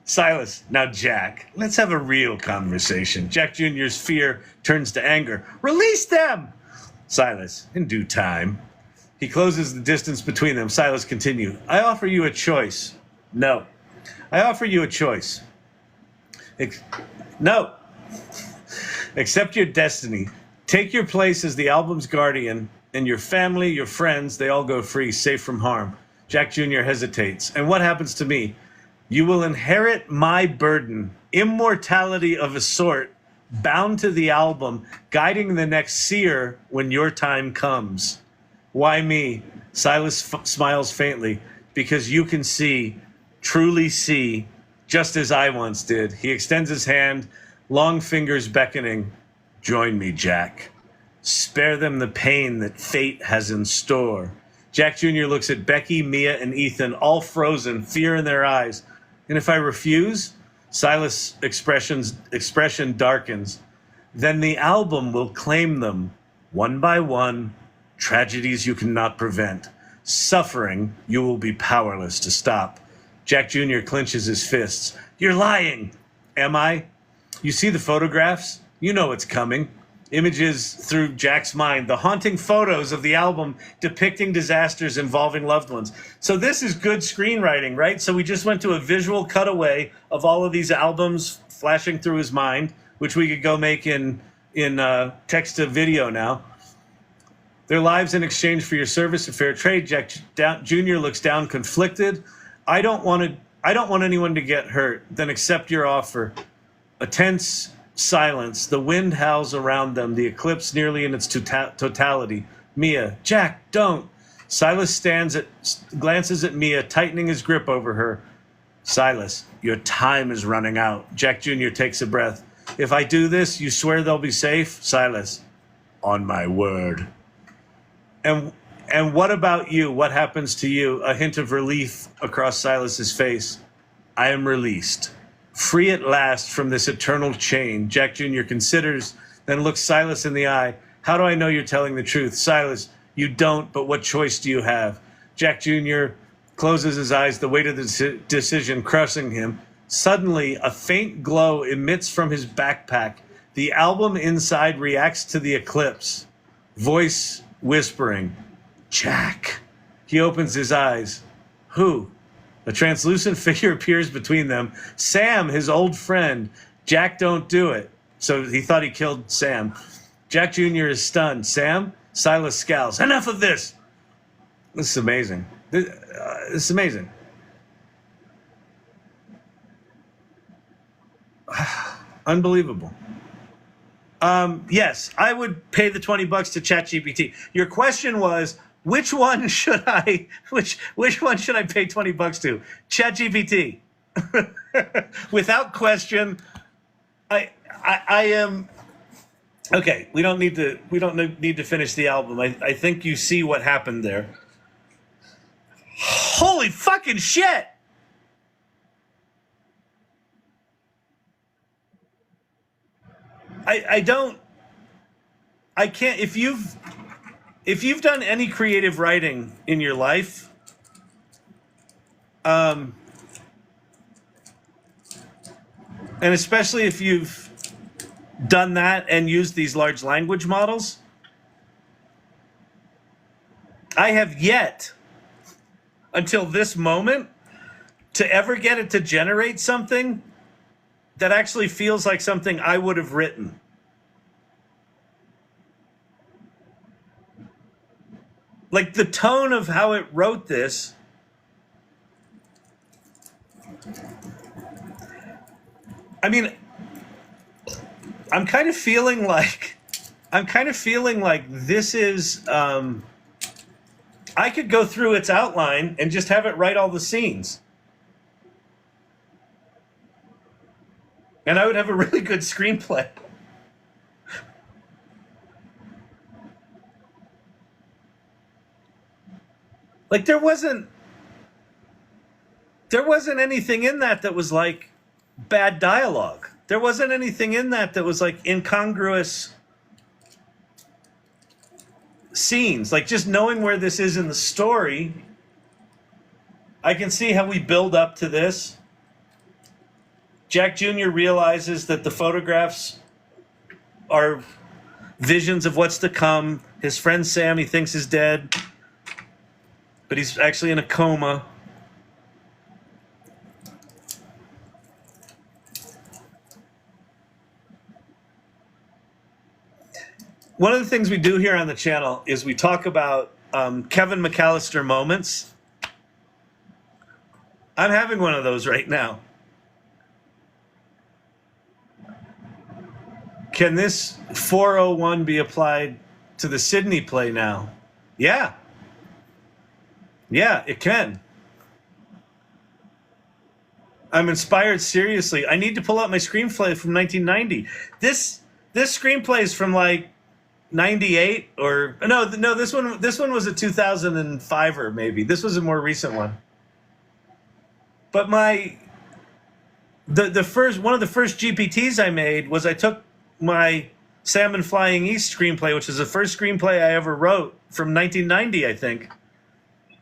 Silas, now Jack, let's have a real conversation. Jack Jr.'s fear turns to anger. Release them! Silas, in due time. He closes the distance between them. Silas continues. I offer you a choice. No. I offer you a choice. No. Accept your destiny. Take your place as the album's guardian, and your family, your friends, they all go free, safe from harm. Jack Jr. hesitates. And what happens to me? You will inherit my burden, immortality of a sort, bound to the album, guiding the next seer when your time comes. Why me? Silas smiles faintly. Because you can see, truly see, just as I once did. He extends his hand, long fingers beckoning. Join me, Jack. Spare them the pain that fate has in store. Jack Jr. looks at Becky, Mia, and Ethan, all frozen, fear in their eyes. And if I refuse? Silas' expression darkens. Then the album will claim them, one by one, tragedies you cannot prevent, suffering you will be powerless to stop. Jack Jr. clenches his fists. You're lying. Am I? You see the photographs? You know it's coming. Images through Jack's mind, the haunting photos of the album depicting disasters involving loved ones. So this is good screenwriting, right? So we just went to a visual cutaway of all of these albums flashing through his mind, which we could go make in text to video now. Their lives in exchange for your service and fair trade. Jack Jr. looks down, conflicted. I don't want anyone to get hurt. Then accept your offer. A tense silence. The wind howls around them, the eclipse nearly in its totality. Mia, Jack, don't. Silas glances at Mia, tightening his grip over her. Silas, your time is running out. Jack Jr. takes a breath. If I do this, you swear they'll be safe? Silas, on my word. And what about you? What happens to you? A hint of relief across Silas's face. I am released. Free at last from this eternal chain. Jack Jr. considers, then looks Silas in the eye. How do I know you're telling the truth? Silas, you don't, but what choice do you have? Jack Jr. closes his eyes, the weight of the decision crushing him. Suddenly, a faint glow emits from his backpack. The album inside reacts to the eclipse. Voice whispering, Jack. He opens his eyes. Who? A translucent figure appears between them. Sam, his old friend. Jack, don't do it. So he thought he killed Sam. Jack Jr. is stunned. Sam? Silas scowls. Enough of this. This is amazing. This is amazing. Unbelievable. Yes, I would pay the $20 to ChatGPT. Your question was, which one should I which one should I pay $20 to? ChatGPT. Without question, I am okay. We don't need to finish the album. I think you see what happened there. Holy fucking shit! I can't. If you've done any creative writing in your life, and especially if you've done that and used these large language models, I have yet, until this moment, to ever get it to generate something that actually feels like something I would have written. Like the tone of how it wrote this. I mean, I'm kind of feeling like this is, I could go through its outline and just have it write all the scenes. And I would have a really good screenplay. Like there wasn't there wasn't anything in that was like bad dialogue. There wasn't anything in that was like incongruous scenes. Like just knowing where this is in the story, I can see how we build up to this. Jack Jr. realizes that the photographs are visions of what's to come. His friend Sam, he thinks is dead, but he's actually in a coma. One of the things we do here on the channel is we talk about Kevin McAllister moments. I'm having one of those right now. Can this 401 be applied to the Sydney play now? Yeah. Yeah, it can. I'm inspired seriously. I need to pull out my screenplay from 1990. This screenplay is from like 98 or no, this one was a 2005 or maybe. This was a more recent one. But the first one of the first GPTs I made was I took my Salmon Flying East screenplay, which is the first screenplay I ever wrote from 1990, I think.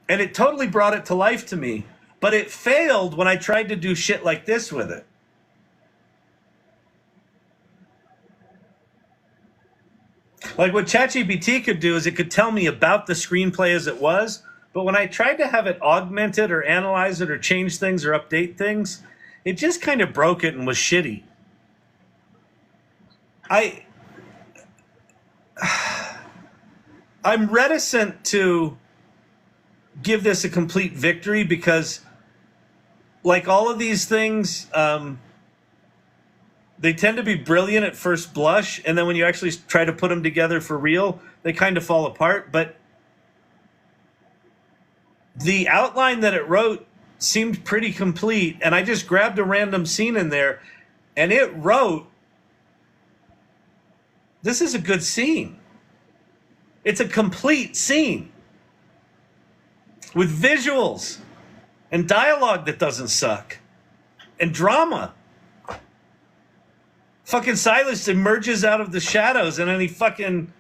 And it totally brought it to life to me. But it failed when I tried to do shit like this with it. Like what ChatGPT could do is it could tell me about the screenplay as it was, but when I tried to have it augment it or analyze it or change things or update things, it just kind of broke it and was shitty. I'm reticent to give this a complete victory because like all of these things, they tend to be brilliant at first blush, and then when you actually try to put them together for real, they kind of fall apart. But the outline that it wrote seemed pretty complete, and I just grabbed a random scene in there, and it wrote, this is a good scene. It's a complete scene with visuals and dialogue that doesn't suck and drama. Fucking Silas emerges out of the shadows and then he fucking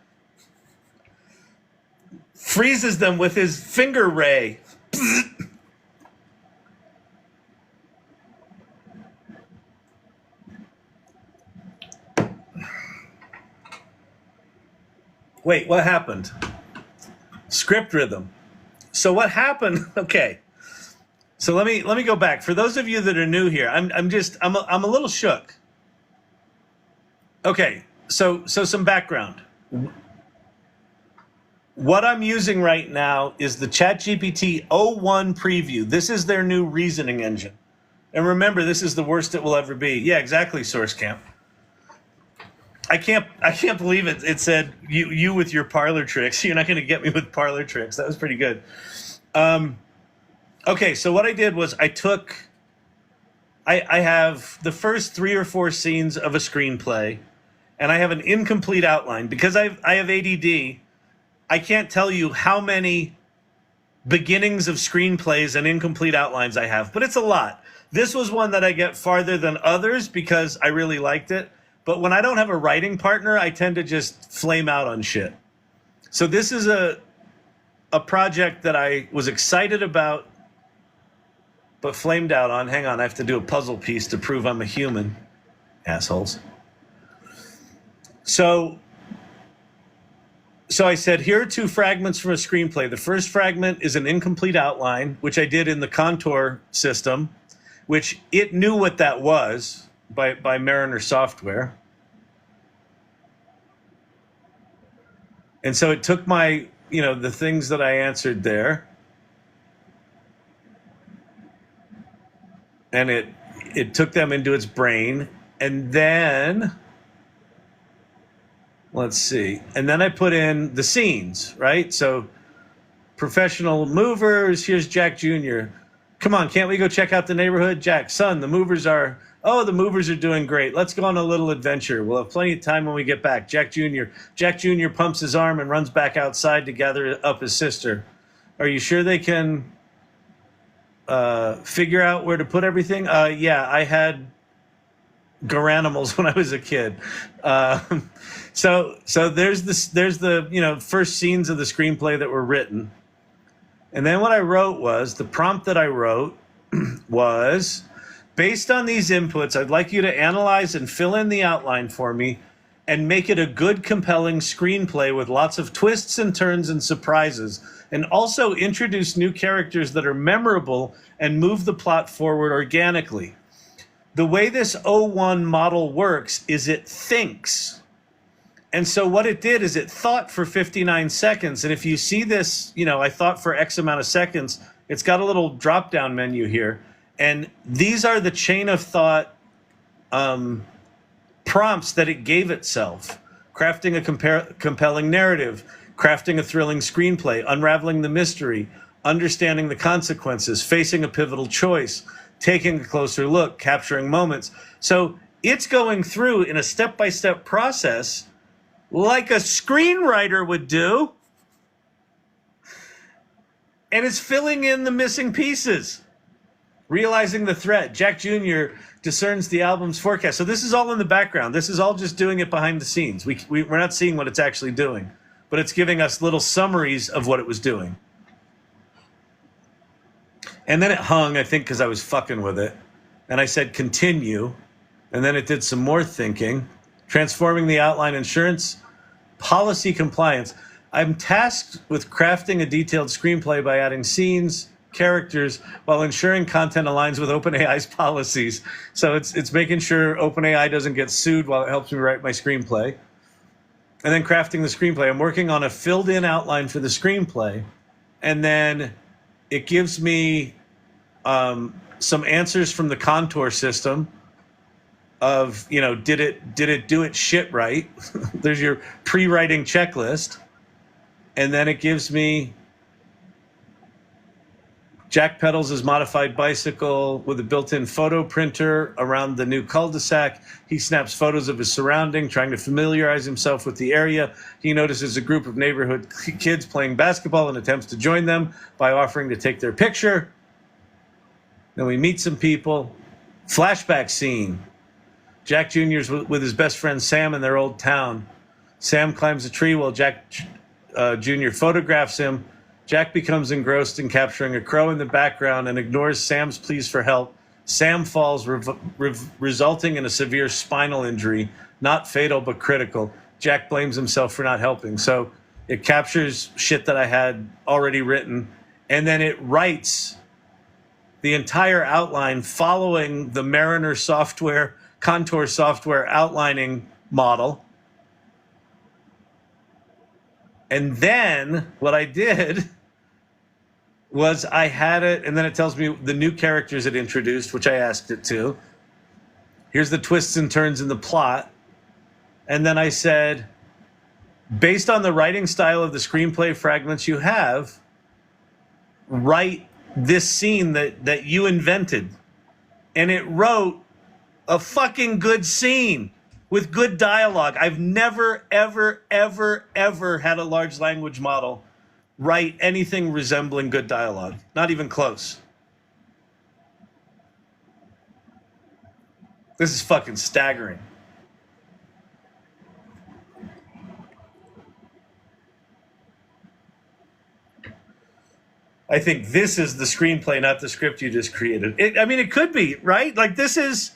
freezes them with his finger ray. Wait, what happened? Script rhythm. So what happened? Okay. So let me go back. For those of you that are new here, I'm a little shook. Okay, so some background. What I'm using right now is the ChatGPT 01 preview. This is their new reasoning engine. And remember, this is the worst it will ever be. Yeah, exactly, Source Camp. I can't believe it. It said you with your parlor tricks. You're not going to get me with parlor tricks. That was pretty good. Okay, so what I did was I have the first 3 or 4 scenes of a screenplay, and I have an incomplete outline. Because I have ADD, I can't tell you how many beginnings of screenplays and incomplete outlines I have, but it's a lot. This was one that I get farther than others because I really liked it. But when I don't have a writing partner, I tend to just flame out on shit. So this is a project that I was excited about, but flamed out on. Hang on, I have to do a puzzle piece to prove I'm a human. Assholes. So I said, here are 2 fragments from a screenplay. The first fragment is an incomplete outline, which I did in the contour system, which it knew what that was by Mariner software. And so it took my, the things that I answered there, and it took them into its brain, and then, let's see, and then I put in the scenes, right? So professional movers, here's Jack Jr. Come on, can't we go check out the neighborhood? Jack, son, the movers are doing great. Let's go on a little adventure. We'll have plenty of time when we get back. Jack Jr. pumps his arm and runs back outside to gather up his sister. Are you sure they can figure out where to put everything. Yeah, I had garanimals when I was a kid. So there's the first scenes of the screenplay that were written. And then what I wrote was, the prompt that I wrote was, based on these inputs, I'd like you to analyze and fill in the outline for me and make it a good, compelling screenplay with lots of twists and turns and surprises, and also introduce new characters that are memorable and move the plot forward organically. The way this O1 model works is it thinks. And so what it did is it thought for 59 seconds. And if you see this, I thought for X amount of seconds, it's got a little drop-down menu here. And these are the chain of thought prompts that it gave itself. Crafting a compelling narrative, crafting a thrilling screenplay, unraveling the mystery, understanding the consequences, facing a pivotal choice, taking a closer look, capturing moments. So it's going through in a step-by-step process like a screenwriter would do, and it's filling in the missing pieces. Realizing the threat. Jack Jr. discerns the album's forecast. So this is all in the background. This is all just doing it behind the scenes. We're not seeing what it's actually doing, but it's giving us little summaries of what it was doing. And then it hung, I think, because I was fucking with it. And I said, continue. And then it did some more thinking. Transforming the outline, insurance, policy compliance. I'm tasked with crafting a detailed screenplay by adding scenes, characters, while ensuring content aligns with OpenAI's policies. So it's making sure OpenAI doesn't get sued while it helps me write my screenplay. And then crafting the screenplay. I'm working on a filled-in outline for the screenplay. And then it gives me some answers from the contour system of, did it do its shit right? There's your pre-writing checklist. And then it gives me Jack pedals his modified bicycle with a built-in photo printer around the new cul-de-sac. He snaps photos of his surrounding, trying to familiarize himself with the area. He notices a group of neighborhood kids playing basketball and attempts to join them by offering to take their picture. Then we meet some people. Flashback scene. Jack Jr.'s with his best friend Sam in their old town. Sam climbs a tree while Jack Jr. photographs him. Jack becomes engrossed in capturing a crow in the background and ignores Sam's pleas for help. Sam falls, resulting in a severe spinal injury, not fatal but critical. Jack blames himself for not helping. So it captures shit that I had already written, and then it writes the entire outline following the Mariner software, contour software outlining model. And then what I did was I had it, and then it tells me the new characters it introduced, which I asked it to. Here's the twists and turns in the plot. And then I said, based on the writing style of the screenplay fragments you have, write this scene that you invented. And it wrote a fucking good scene with good dialogue. I've never, ever, ever, ever had a large language model write anything resembling good dialogue. Not even close. This is fucking staggering. I think this is the screenplay, not the script you just created. It could be, right? Like, this is...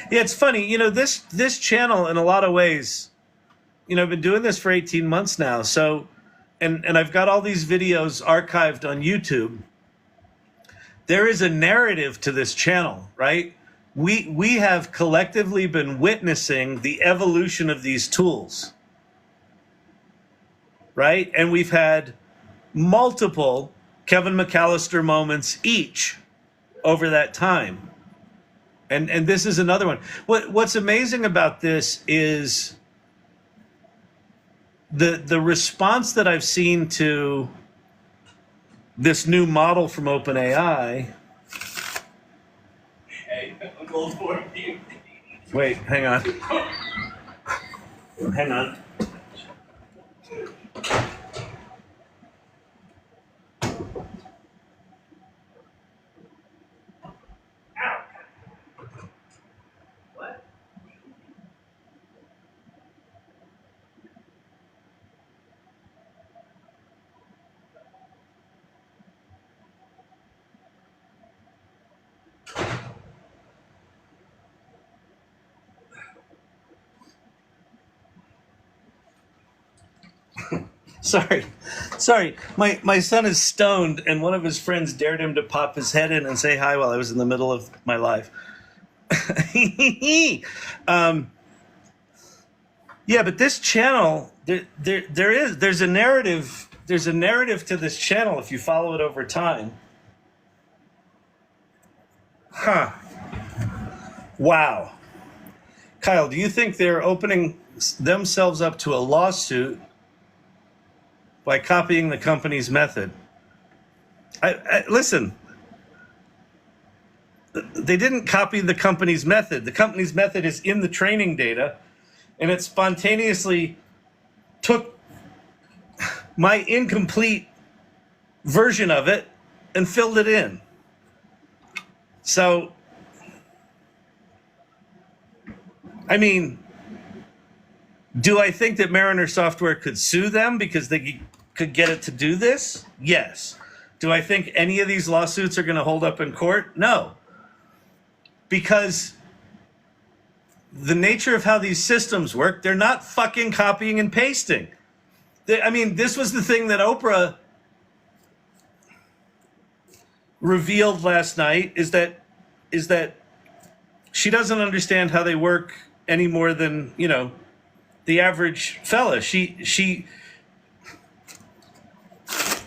Yeah, it's funny. This channel, in a lot of ways, I've been doing this for 18 months now. So, and I've got all these videos archived on YouTube. There is a narrative to this channel, right? We have collectively been witnessing the evolution of these tools, right? And we've had multiple Kevin McAllister moments each over that time. And this is another one. What's amazing about this is the response that I've seen to this new model from OpenAI. Hey, I'm going for you. Wait, hang on. Hang on. Sorry. My son is stoned, and one of his friends dared him to pop his head in and say hi while I was in the middle of my live. Yeah, but this channel, there's a narrative. There's a narrative to this channel if you follow it over time. Huh. Wow. Kyle, do you think they're opening themselves up to a lawsuit by copying the company's method? Listen, they didn't copy the company's method. The company's method is in the training data, and it spontaneously took my incomplete version of it and filled it in. So, I mean, do I think that Mariner Software could sue them because they could get it to do this? Yes. Do I think any of these lawsuits are going to hold up in court? No. Because the nature of how these systems work, they're not fucking copying and pasting. I mean, this was the thing that Oprah revealed last night, is that she doesn't understand how they work any more than, you know, the average fella. She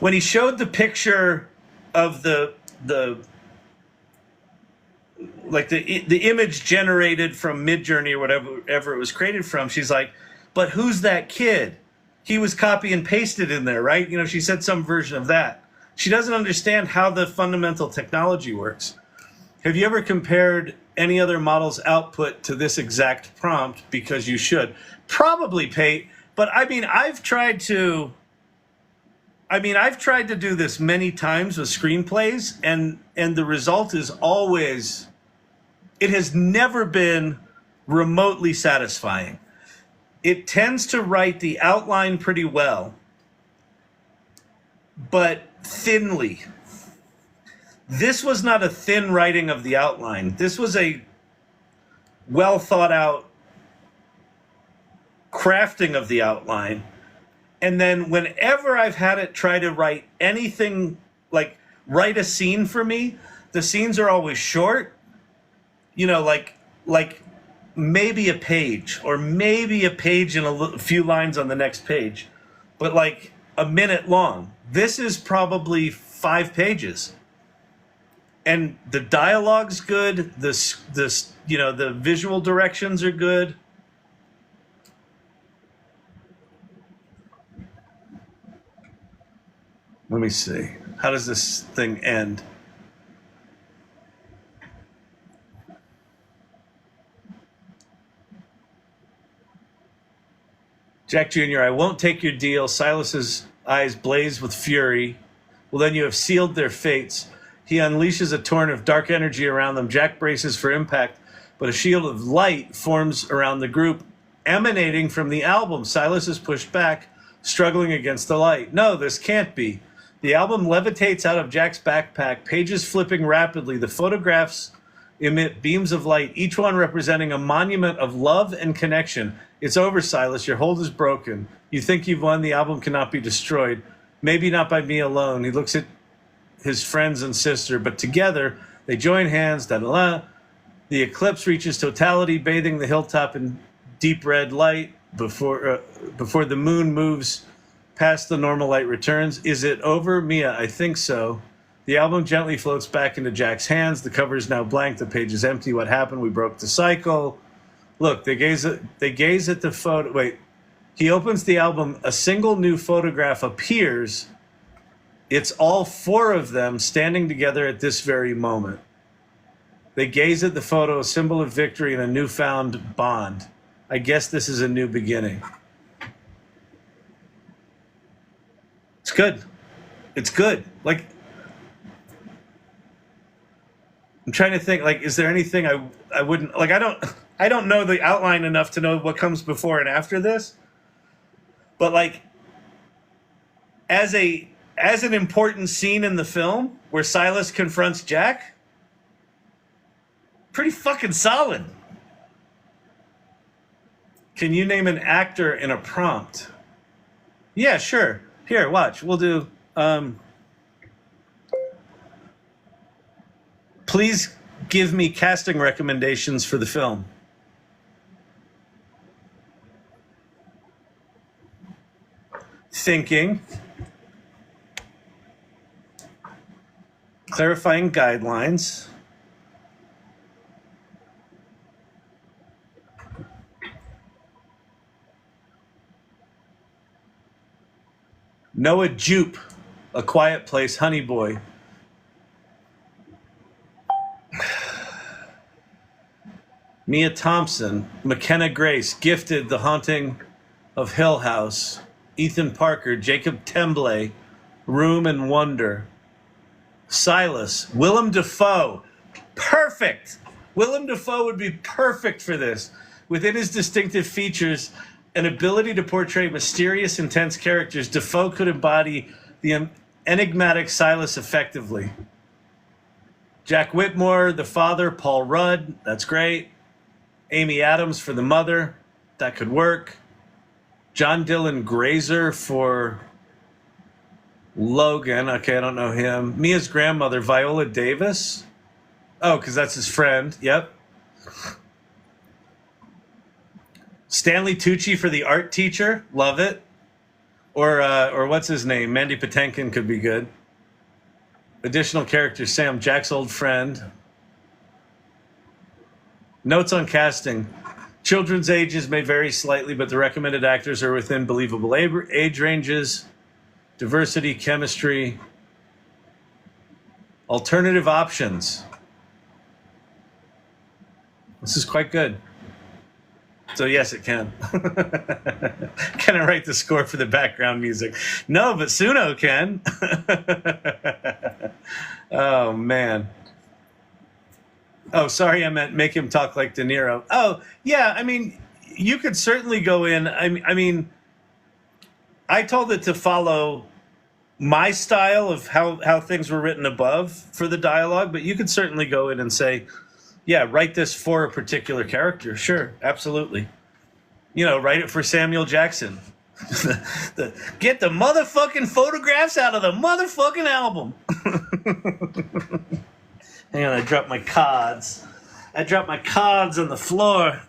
when he showed the picture of the image generated from Midjourney or whatever it was created from, she's like, but who's that kid? He was copy and pasted in there, right? You know, she said some version of that. She doesn't understand how the fundamental technology works. Have you ever compared any other model's output to this exact prompt? Because you should. Probably, Pate. But I mean, I've tried to do this many times with screenplays, and the result is always, it has never been remotely satisfying. It tends to write the outline pretty well, but thinly. This was not a thin writing of the outline. This was a well thought out crafting of the outline. And then whenever I've had it try to write anything, like write a scene for me, the scenes are always short, you know, like maybe a page, or maybe a page and a few lines on the next page, but like a minute long. This is probably 5 pages. And the dialogue's good, this you know, the visual directions are good. Let me see. How does this thing end? Jack Jr., I won't take your deal. Silas's eyes blaze with fury. Well, then you have sealed their fates. He unleashes a torrent of dark energy around them. Jack braces for impact, but a shield of light forms around the group, emanating from the album. Silas is pushed back, struggling against the light. No, this can't be. The album levitates out of Jack's backpack, pages flipping rapidly. The photographs emit beams of light, each one representing a monument of love and connection. It's over, Silas. Your hold is broken. You think you've won. The album cannot be destroyed. Maybe not by me alone. He looks at his friends and sister, but together they join hands. Da-da-la. The eclipse reaches totality, bathing the hilltop in deep red light before the moon moves past the normal light returns. Is it over? Mia, I think so. The album gently floats back into Jack's hands. The cover is now blank. The page is empty. What happened? We broke the cycle. Look, they gaze at the photo. Wait. He opens the album. A single new photograph appears. It's all 4 of them standing together at this very moment. They gaze at the photo, a symbol of victory and a newfound bond. I guess this is a new beginning. It's good. It's good. Like, I'm trying to think, like, is there anything I wouldn't, like, I don't know the outline enough to know what comes before and after this. But like, as an important scene in the film where Silas confronts Jack, pretty fucking solid. Can you name an actor in a prompt? Yeah, sure. Here, watch. We'll do. Please give me casting recommendations for the film. Thinking. Clarifying guidelines. Noah Jupe, A Quiet Place, Honey Boy. Mia Thompson, McKenna Grace, Gifted, The Haunting of Hill House. Ethan Parker, Jacob Tremblay, Room and Wonder. Silas, Willem Dafoe, perfect. Willem Dafoe would be perfect for this. Within his distinctive features and ability to portray mysterious, intense characters, Dafoe could embody the enigmatic Silas effectively. Jack Whitmore, the father, Paul Rudd, that's great. Amy Adams for the mother, that could work. John Dylan Grazer for Logan, okay, I don't know him. Mia's grandmother, Viola Davis. Oh, because that's his friend, yep. Stanley Tucci for the art teacher, love it. Or what's his name? Mandy Patinkin could be good. Additional characters, Sam, Jack's old friend. Notes on casting. Children's ages may vary slightly, but the recommended actors are within believable age ranges. Diversity, chemistry. Alternative options. This is quite good. So yes, it can. Can I write the score for the background music? No, but Suno can. Oh, man. Oh, sorry, I meant make him talk like De Niro. Oh, yeah, I mean, you could certainly go in. I mean, I told it to follow my style of how things were written above for the dialogue, but you could certainly go in and say, yeah, write this for a particular character. Sure, absolutely. You know, write it for Samuel Jackson. Get the motherfucking photographs out of the motherfucking album. Hang on, I dropped my cards. I dropped my cards on the floor.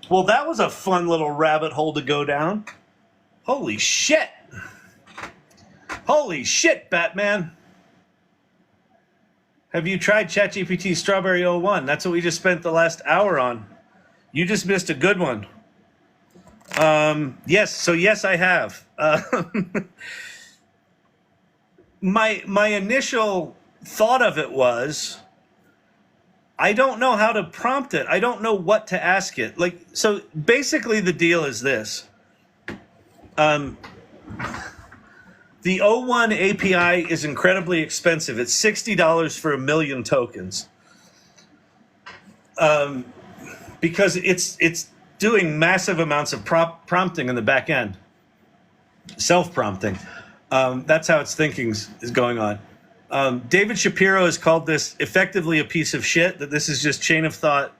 Well, that was a fun little rabbit hole to go down. Holy shit. Holy shit, Batman. Have you tried ChatGPT Strawberry 01? That's what we just spent the last hour on. You just missed a good one. Yes, I have. My initial thought of it was, I don't know how to prompt it. I don't know what to ask it. Like, so basically the deal is this. The O1 API is incredibly expensive. It's $60 for 1 million tokens. Because it's doing massive amounts of prompting in the back end. Self-prompting. That's how its thinking is going on. David Shapiro has called this effectively a piece of shit, that this is just chain of thought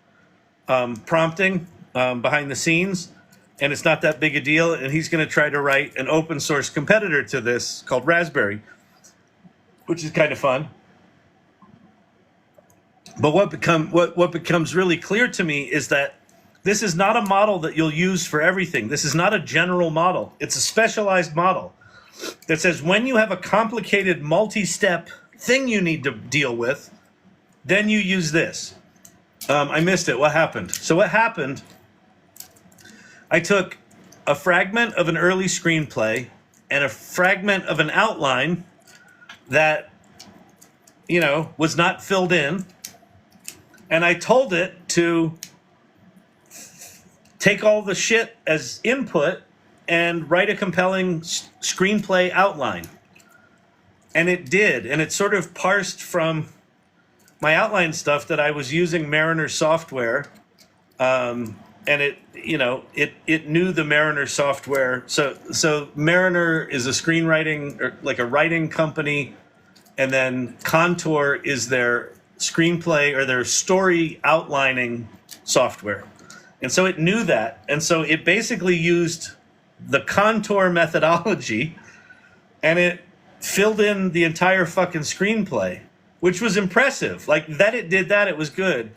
prompting behind the scenes, and it's not that big a deal, and he's going to try to write an open source competitor to this called Raspberry, which is kind of fun. But what becomes really clear to me is that this is not a model that you'll use for everything. This is not a general model. It's a specialized model that says when you have a complicated multi-step thing you need to deal with, then you use this. I missed it. What happened? So what happened, I took a fragment of an early screenplay and a fragment of an outline that, you know, was not filled in, and I told it to take all the shit as input and write a compelling screenplay outline. And it did. And it sort of parsed from my outline stuff that I was using Mariner software. And it, you know, it knew the Mariner software. So Mariner is a screenwriting, or like a writing company and then Contour is their screenplay or their story outlining software. And so it knew that. And so it basically used the Contour methodology, and it filled in the entire fucking screenplay, which was impressive. Like, that it did that, it was good.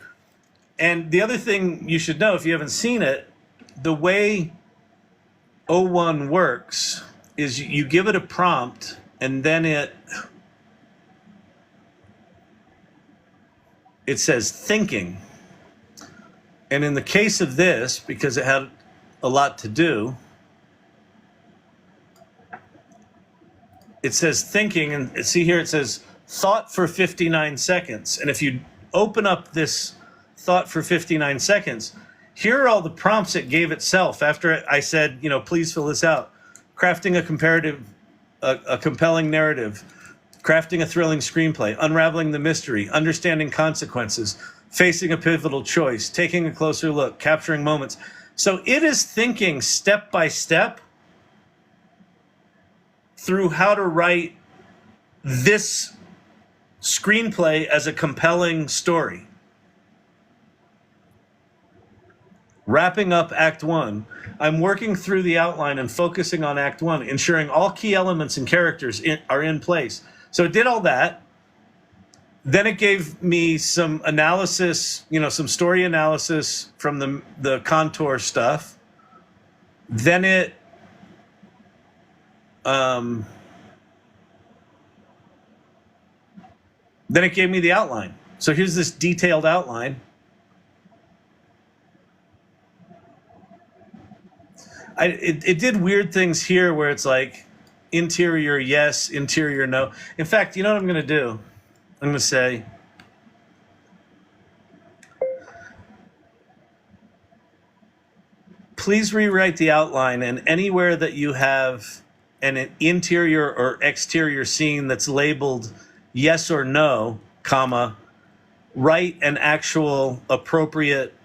And the other thing you should know, if you haven't seen it, the way O1 works is you give it a prompt, and then it says thinking. And in the case of this, because it had a lot to do, it says thinking, and see here it says thought for 59 seconds. And if you open up this thought for 59 seconds, here are all the prompts it gave itself after I said, you know, please fill this out. Crafting a compelling narrative, crafting a thrilling screenplay, unraveling the mystery, understanding consequences, facing a pivotal choice, taking a closer look, capturing moments. So it is thinking step by step through how to write this screenplay as a compelling story. Wrapping up Act 1, I'm working through the outline and focusing on Act 1, ensuring all key elements and characters are in place. So it did all that. Then it gave me some analysis, you know, some story analysis from the Contour stuff. Then it gave me the outline. So here's this detailed outline. It did weird things here where it's like interior yes, interior no. In fact, you know what I'm going to do? I'm going to say, please rewrite the outline, and anywhere that you have an interior or exterior scene that's labeled yes or no, comma, write an actual appropriate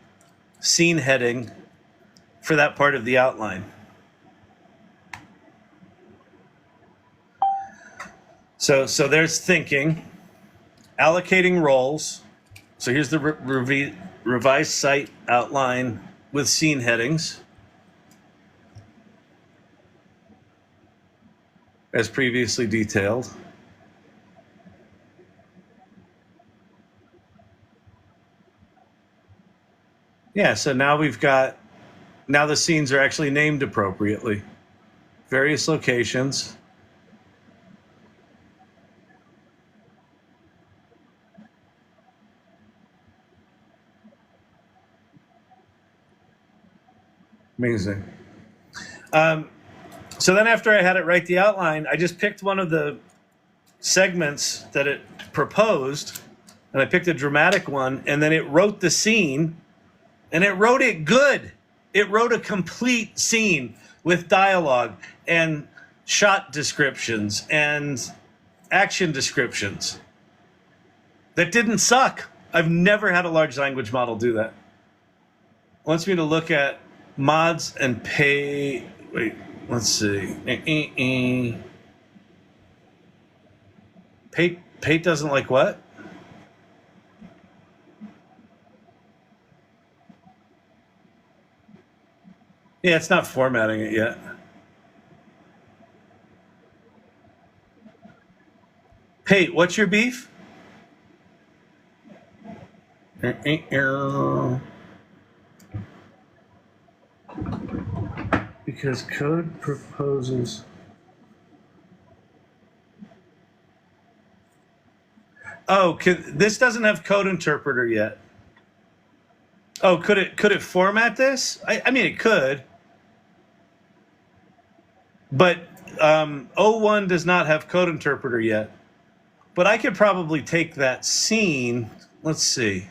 scene heading for that part of the outline. So there's thinking, allocating roles. So here's the revised site outline with scene headings, as previously detailed. Yeah, so now now the scenes are actually named appropriately. Various locations. Amazing. So then after I had it write the outline, I just picked one of the segments that it proposed, and I picked a dramatic one, and then it wrote the scene, and it wrote it good. It wrote a complete scene with dialogue and shot descriptions and action descriptions that didn't suck. I've never had a large language model do that. It wants me to look at mods and pay. Wait, let's see. Pate doesn't like what? Yeah, it's not formatting it yet. Pate, what's your beef? Because code proposes. Oh, this doesn't have code interpreter yet. Oh, could it format this? I mean, it could. But O1 does not have code interpreter yet. But I could probably take that scene. Let's see.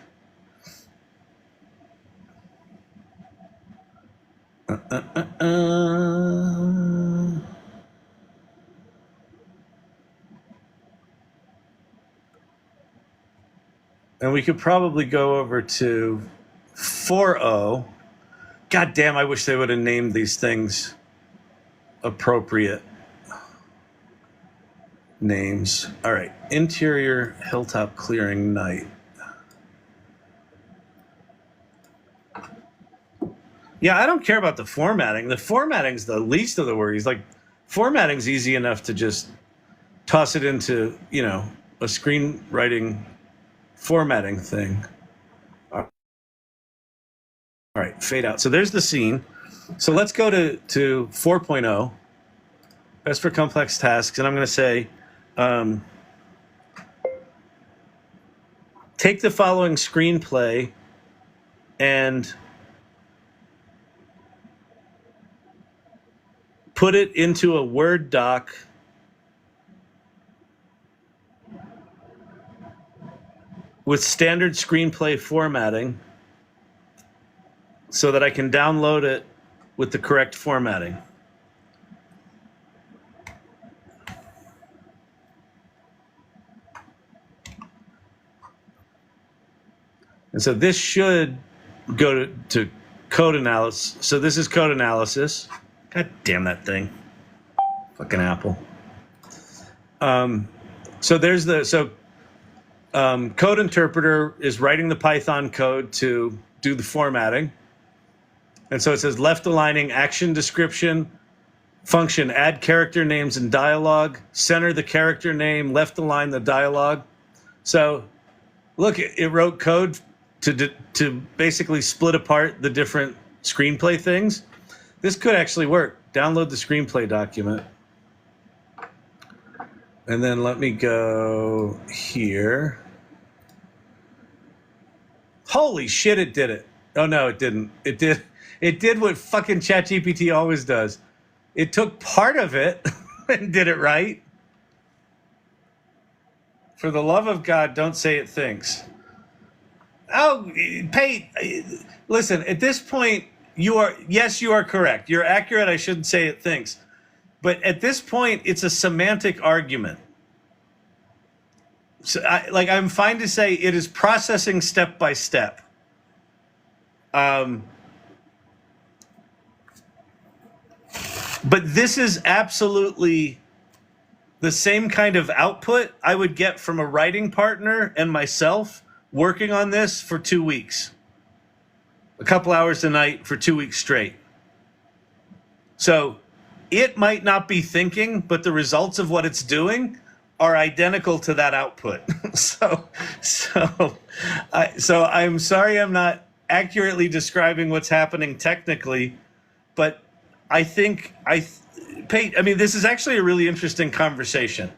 And we could probably go over to 4.0. God damn, I wish they would have named these things appropriate. names. All right, interior hilltop clearing night. Yeah, I don't care about the formatting. The formatting's the least of the worries. Like, formatting's easy enough to just toss it into, you know, a screenwriting formatting thing. All right, fade out. So there's the scene. So let's go to 4.0, best for complex tasks. And I'm going to say, take the following screenplay and put it into a Word doc with standard screenplay formatting so that I can download it with the correct formatting. And so this should go to code analysis. So this is code analysis. God damn that thing. Fucking Apple. So there's code interpreter is writing the Python code to do the formatting. And so it says left aligning action description, function add character names and dialogue, center the character name, left align the dialogue. So look, it wrote code to basically split apart the different screenplay things. This could actually work. Download the screenplay document. And then let me go here. Holy shit, it did it. Oh no, it didn't. It did what fucking ChatGPT always does. It took part of it and did it right. For the love of God, don't say it thinks. Oh, Pate, listen, at this point, you are correct. You're accurate. I shouldn't say it thinks. But at this point, it's a semantic argument. So I'm fine to say it is processing step by step. But this is absolutely the same kind of output I would get from a writing partner and myself working on this for 2 weeks. A couple hours a night for 2 weeks straight. So it might not be thinking, but the results of what it's doing are identical to that output. So I'm sorry I'm not accurately describing what's happening technically, but I think this is actually a really interesting conversation.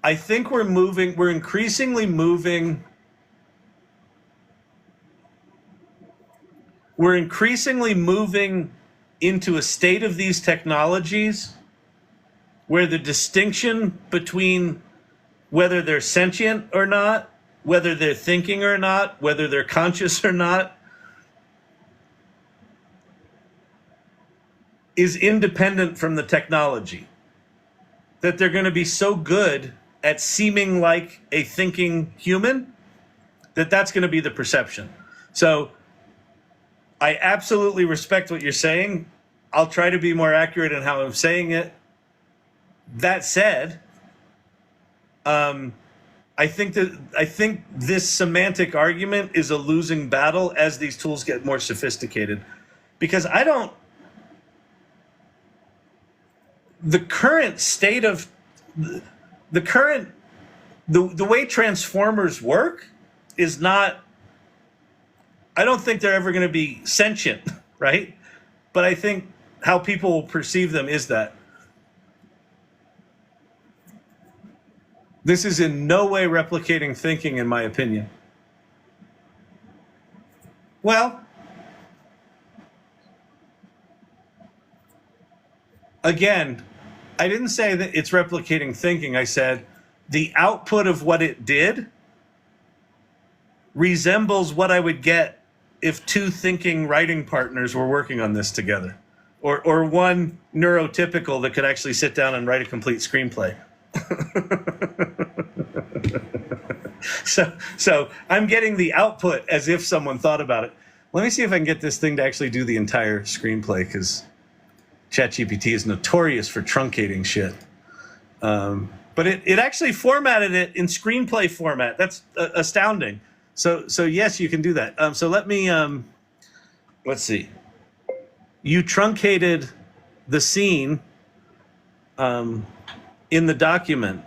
I think we're increasingly moving into a state of these technologies where the distinction between whether they're sentient or not, whether they're thinking or not, whether they're conscious or not, is independent from the technology. That they're going to be so good at seeming like a thinking human that that's going to be the perception. So I absolutely respect what you're saying. I'll try to be more accurate in how I'm saying it. That said, I think this semantic argument is a losing battle as these tools get more sophisticated, because the current state of the way transformers work is not. I don't think they're ever going to be sentient, right? But I think how people will perceive them is that. This is in no way replicating thinking, in my opinion. Well, again, I didn't say that it's replicating thinking. I said the output of what it did resembles what I would get if two thinking writing partners were working on this together, or one neurotypical that could actually sit down and write a complete screenplay. So I'm getting the output as if someone thought about it. Let me see if I can get this thing to actually do the entire screenplay, because ChatGPT is notorious for truncating shit. But it actually formatted it in screenplay format. That's astounding. So yes, you can do that. So let me, let's see. You truncated the scene in the document,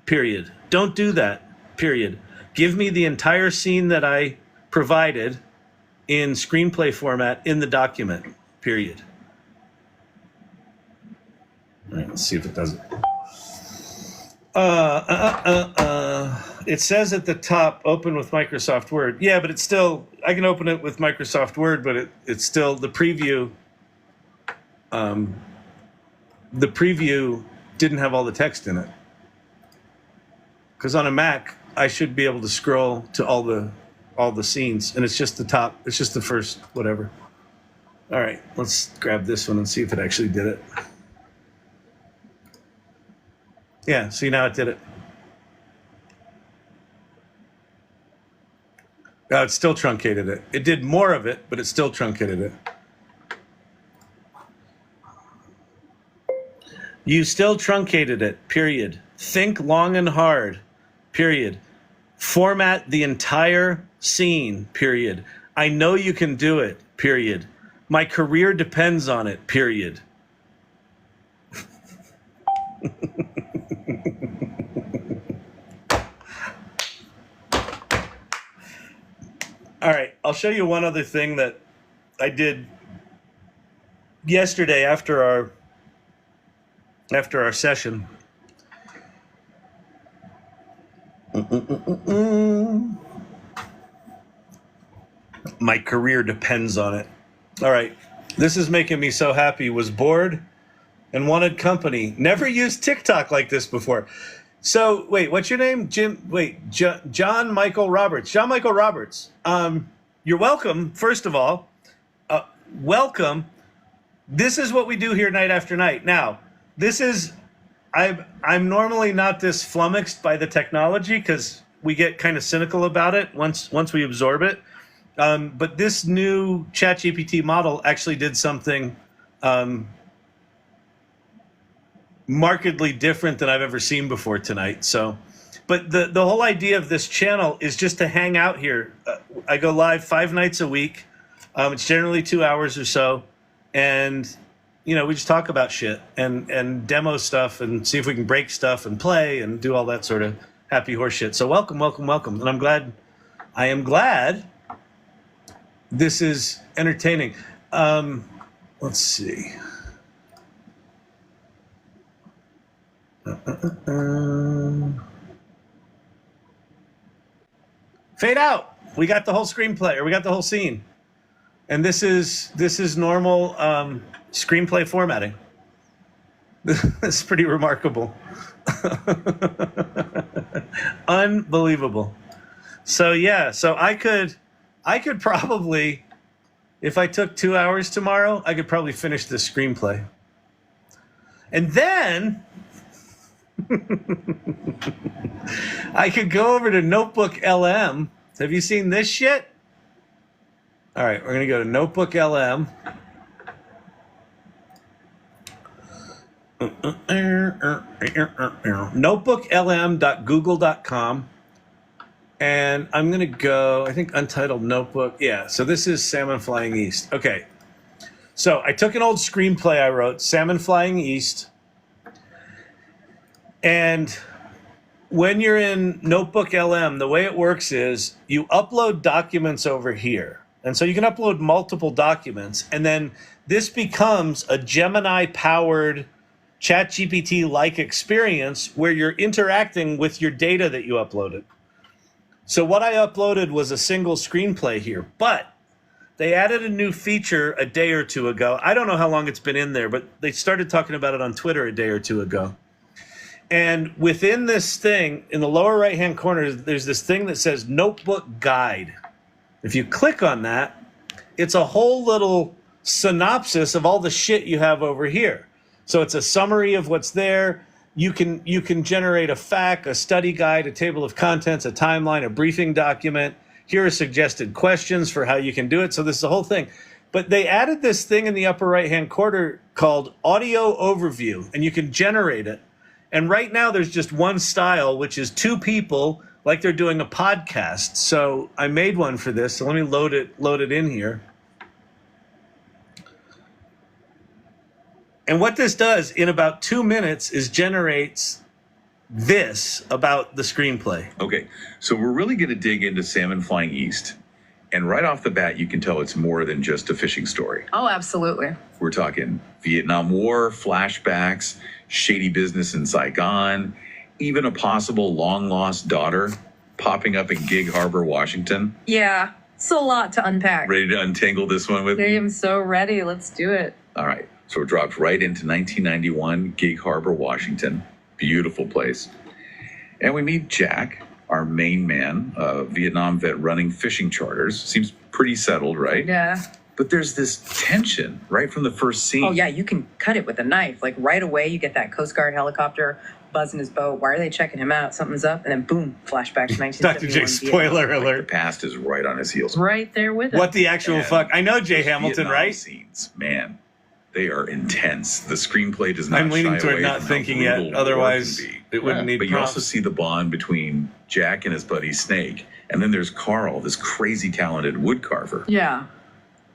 period. Don't do that, period. Give me the entire scene that I provided in screenplay format in the document, period. All right, let's see if it does it. It says at the top, open with Microsoft Word. Yeah, but it's still, I can open it with Microsoft Word, but it's still the preview. The preview didn't have all the text in it. Because on a Mac, I should be able to scroll to all the scenes, and it's just the top. It's just the first whatever. All right, let's grab this one and see if it actually did it. Yeah, see, now it did it. Oh, it still truncated it. It did more of it, but it still truncated it. You still truncated it, period. Think long and hard, period. Format the entire scene, period. I know you can do it, period. My career depends on it, period. All right, I'll show you one other thing that I did yesterday after our session. My career depends on it. All right, this is making me so happy. Was bored and wanted company. Never used TikTok like this before. So wait, what's your name? Jim? Wait, John Michael Roberts. John Michael Roberts. You're welcome. First of all, welcome. This is what we do here night after night. Now, this is. I'm normally not this flummoxed by the technology because we get kind of cynical about it once we absorb it. But this new ChatGPT model actually did something markedly different than I've ever seen before tonight. So, but the whole idea of this channel is just to hang out here. I go live 5 nights a week. It's generally 2 hours or so, and we just talk about shit and demo stuff and see if we can break stuff and play and do all that sort of happy horse shit. So welcome, welcome, welcome. And I am glad this is entertaining. Let's see. Fade out. We got the whole screenplay, or we got the whole scene. And this is normal screenplay formatting. It's pretty remarkable. Unbelievable. So yeah, so I could probably, if I took 2 hours tomorrow, I could probably finish this screenplay. And then I could go over to Notebook LM. Have you seen this shit? All right, we're going to go to Notebook LM. notebooklm.google.com. And I'm going to go, I think, Untitled Notebook. Yeah, so this is Salmon Flying East. Okay, so I took an old screenplay I wrote, Salmon Flying East. And when you're in Notebook LM, the way it works is you upload documents over here. And so you can upload multiple documents. And then this becomes a Gemini-powered ChatGPT-like experience where you're interacting with your data that you uploaded. So what I uploaded was a single screenplay here, but they added a new feature a day or two ago. I don't know how long it's been in there, but they started talking about it on Twitter a day or two ago. And within this thing, in the lower right-hand corner, there's this thing that says Notebook Guide. If you click on that, it's a whole little synopsis of all the shit you have over here. So it's a summary of what's there. You can generate a FAQ, a study guide, a table of contents, a timeline, a briefing document. Here are suggested questions for how you can do it. So this is the whole thing. But they added this thing in the upper right-hand corner called Audio Overview, and you can generate it. And right now there's just one style, which is two people like they're doing a podcast. So I made one for this. So let me load it in here. And what this does in about 2 minutes is generates this about the screenplay. Okay, so we're really going to dig into Salmon Flying East. And right off the bat, you can tell it's more than just a fishing story. Oh, absolutely. We're talking Vietnam War, flashbacks, shady business in Saigon, even a possible long-lost daughter popping up in Gig Harbor, Washington. Yeah, it's a lot to unpack. Ready to untangle this one with I me? am so ready. Let's do it. All right, so we're dropped right into 1991, Gig Harbor, Washington. Beautiful place. And we meet Jack, our main man, a Vietnam vet running fishing charters. Seems pretty settled, right? Yeah. But there's this tension right from the first scene. Oh, yeah, you can cut it with a knife. Like right away, you get that Coast Guard helicopter buzzing his boat. Why are they checking him out? Something's up. And then boom, flashback to 1971. Dr. J, spoiler The alert. past is right on his heels. Right there with it. What the actual And fuck? I know Jay those Hamilton, Vietnam right? Scenes, man, they are intense. The screenplay does not I'm leaning shy toward away not from thinking how yet. brutal war Otherwise, can be. it wouldn't need But you also prompts. see the bond between Jack and his buddy Snake. And then there's Carl, this crazy talented woodcarver. Yeah.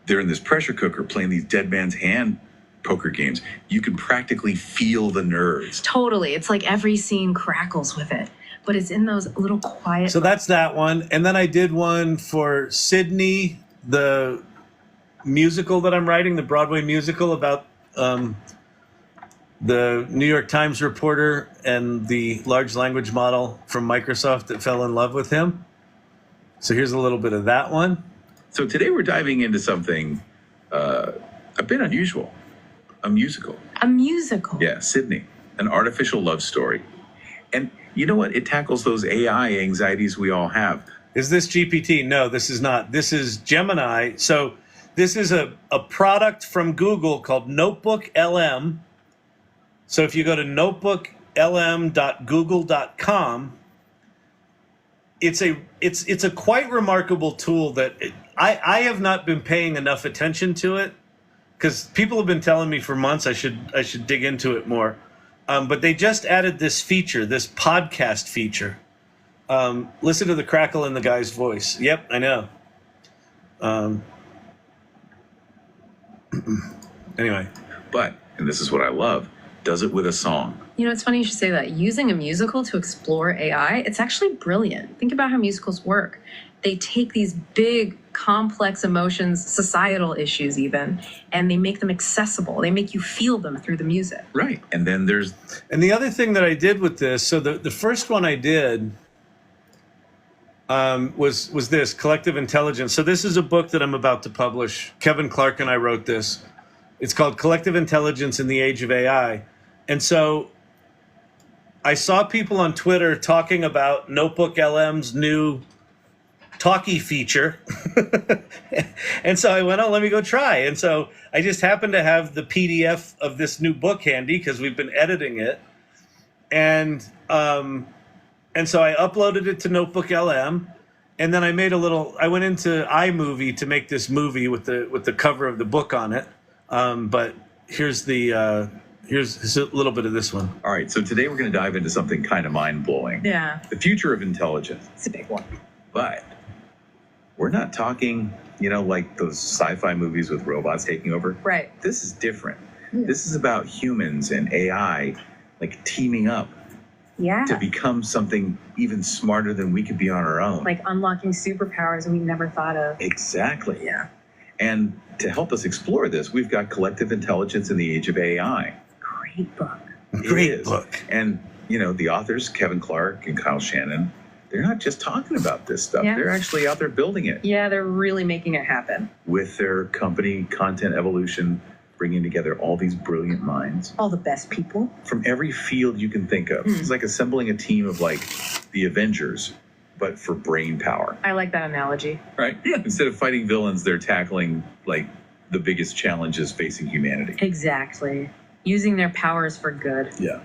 They're in this pressure cooker playing these dead man's hand poker games. You can practically feel the nerves. Totally. It's like every scene crackles with it. But it's in those little quiet... So that's that one. And then I did one for Sydney, the musical that I'm writing, the Broadway musical about the New York Times reporter and the large language model from Microsoft that fell in love with him. So here's a little bit of that one. So today we're diving into something a bit unusual, a musical. A musical. Yeah, Sydney, an artificial love story. And you know what? It tackles those AI anxieties we all have. Is this GPT? No, this is not. This is Gemini. So this is a product from Google called Notebook LM. So if you go to notebooklm.google.com, it's a quite remarkable tool that I have not been paying enough attention to it because people have been telling me for months I should dig into it more. But they just added this feature, this podcast feature. Listen to the crackle in the guy's voice. Yep, I know. Anyway. But, and this is what I love, does it with a song. You know, it's funny you should say that. Using a musical to explore AI, it's actually brilliant. Think about how musicals work. They take these big, complex emotions, societal issues even, and they make them accessible. They make you feel them through the music. Right. And then there's... And the other thing that I did with this, so the first one I did was this, Collective Intelligence. So this is a book that I'm about to publish. Kevin Clark and I wrote this. It's called Collective Intelligence in the Age of AI. And so I saw people on Twitter talking about Notebook LM's new talkie feature. And so I went, oh, let me go try. And so I just happened to have the PDF of this new book handy because we've been editing it. And so I uploaded it to Notebook LM. And then I went into iMovie to make this movie with the cover of the book on it. But here's here's a little bit of this one. All right, so today we're going to dive into something kind of mind-blowing. Yeah. The future of intelligence. It's a big one. But we're not talking, like those sci-fi movies with robots taking over. Right. This is different. This is about humans and AI, like teaming up Yeah. to become something even smarter than we could be on our own. Like unlocking superpowers we never thought of. Exactly. Yeah. And to help us explore this, we've got Collective Intelligence in the Age of AI. Great book. Great It is. book. And, the authors, Kevin Clark and Kyle Shannon, they're not just talking about this stuff. Yeah. They're actually out there building it Yeah, they're really making it happen. with their company, Content Evolution, bringing together all these brilliant minds All the best people. from every field you can think of. It's like assembling a team of the Avengers, but for brain power, I like that analogy. right? Instead of fighting villains, they're tackling the biggest challenges facing humanity. Exactly. Using their powers for good. Yeah.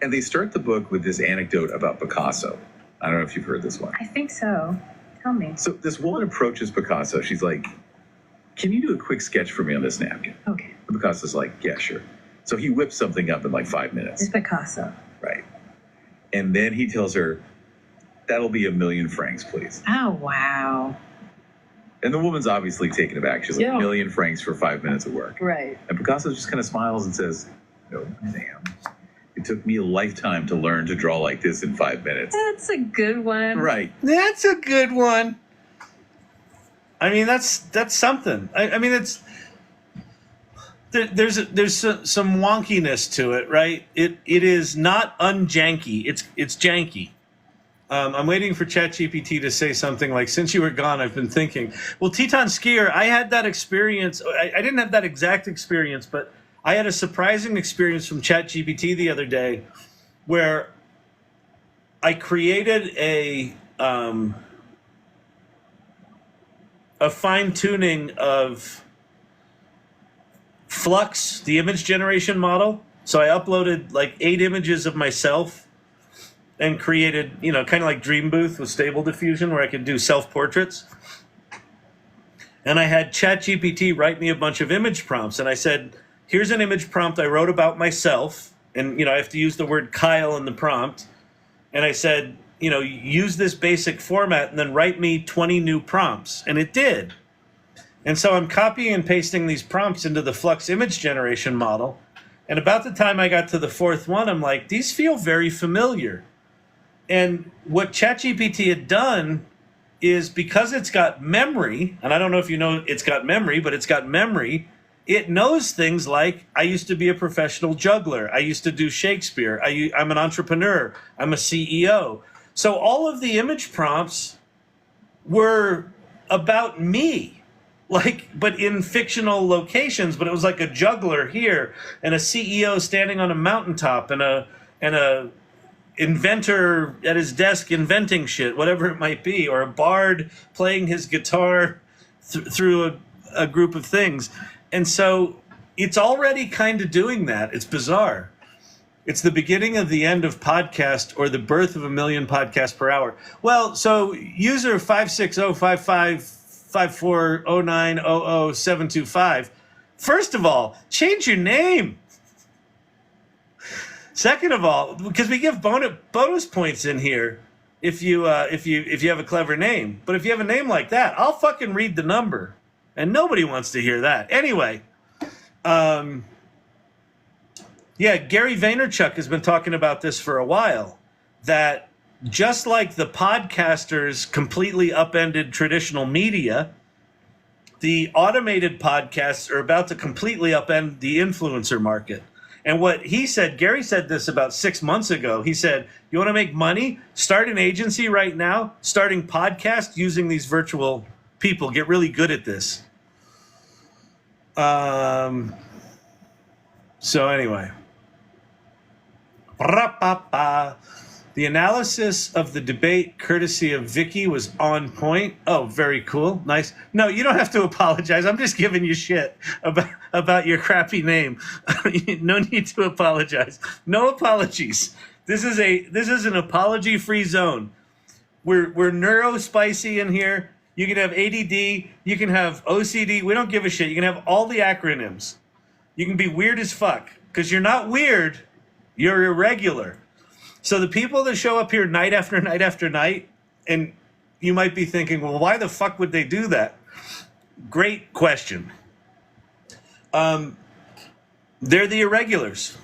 And they start the book with this anecdote about Picasso. I don't know if you've heard this one. I think so. Tell me. So this woman approaches Picasso. She's like, can you do a quick sketch for me on this napkin? Okay. And Picasso's like, yeah, sure. So he whips something up in like 5 minutes. It's Picasso. Right. And then he tells her, that'll be 1,000,000 francs, please. Oh, wow. And the woman's obviously taken aback. She's like, Yeah. 1,000,000 francs for 5 minutes of work. Right. And Picasso just kind of smiles and says, no, ma'am. It took me a lifetime to learn to draw like this in 5 minutes. That's a good one. Right. That's a good one. I mean, that's something. I mean, it's there's some wonkiness to it, right? It is not unjanky. It's janky. I'm waiting for ChatGPT to say something like, since you were gone, I've been thinking. Well, Teton Skier, I had that experience. I didn't have that exact experience, but I had a surprising experience from ChatGPT the other day where I created a fine-tuning of Flux, the image generation model. So I uploaded like 8 images of myself and created, kind of like Dream Booth with Stable Diffusion, where I could do self-portraits. And I had ChatGPT write me a bunch of image prompts. And I said, here's an image prompt I wrote about myself. And, I have to use the word Kyle in the prompt. And I said, use this basic format and then write me 20 new prompts. And it did. And so I'm copying and pasting these prompts into the Flux image generation model. And about the time I got to the 4th one, I'm like, these feel very familiar. And what ChatGPT had done is, because it's got memory, and I don't know if you know it's got memory, but it's got memory, it knows things like, I used to be a professional juggler. I used to do Shakespeare. I'm an entrepreneur. I'm a CEO. So all of the image prompts were about me, but in fictional locations. But it was like a juggler here, and a CEO standing on a mountaintop, and a inventor at his desk inventing shit, whatever it might be, or a bard playing his guitar through a group of things. And so it's already kind of doing that. It's bizarre. It's the beginning of the end of podcast, or the birth of 1,000,000 podcasts per hour. Well, so user 560555409000725. First of all, change your name. Second of all, because we give bonus points in here if you have a clever name. But if you have a name like that, I'll fucking read the number, and nobody wants to hear that. Anyway, Gary Vaynerchuk has been talking about this for a while, that just like the podcasters completely upended traditional media, the automated podcasts are about to completely upend the influencer market. And what he said, Gary said this about 6 months ago. He said, you want to make money? Start an agency right now, starting podcasts using these virtual people. Get really good at this. So anyway. The analysis of the debate, courtesy of Vicky, was on point. Oh, very cool. Nice. No, you don't have to apologize. I'm just giving you shit about your crappy name. No need to apologize. No apologies. This is an apology-free zone. We're neurospicy in here. You can have ADD. You can have OCD. We don't give a shit. You can have all the acronyms. You can be weird as fuck, because you're not weird. You're irregular. So the people that show up here night after night after night, and you might be thinking, well, why the fuck would they do that? Great question. They're the irregulars.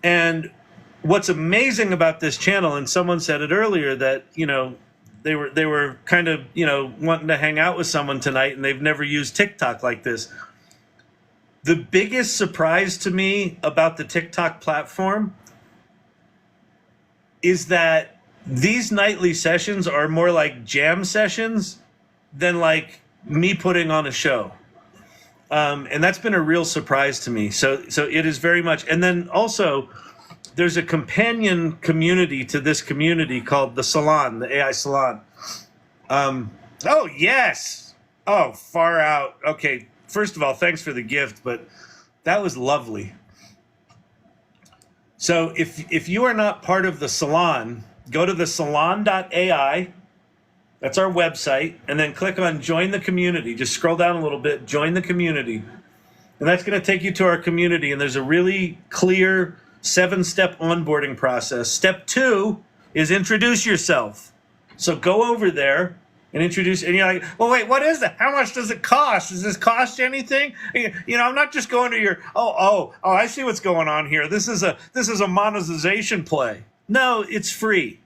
And what's amazing about this channel, and someone said it earlier, that, they were kind of, wanting to hang out with someone tonight, and they've never used TikTok like this. The biggest surprise to me about the TikTok platform is that these nightly sessions are more like jam sessions than like me putting on a show. And that's been a real surprise to me. So it is very much. And then also, there's a companion community to this community called the Salon, the AI Salon. Oh, yes. Oh, far out. Okay. First of all, thanks for the gift, but that was lovely. So if you are not part of the Salon, go to the salon.ai That's our website. And then click on join the community. Just scroll down a little bit, join the community. And that's going to take you to our community. And there's a really clear 7-step onboarding process. Step 2 is introduce yourself. So go over there and introduce, and you're like, well, wait, what is that? How much does it cost? Does this cost anything? I'm not just going to your, I see what's going on here. This is a monetization play. No, it's free.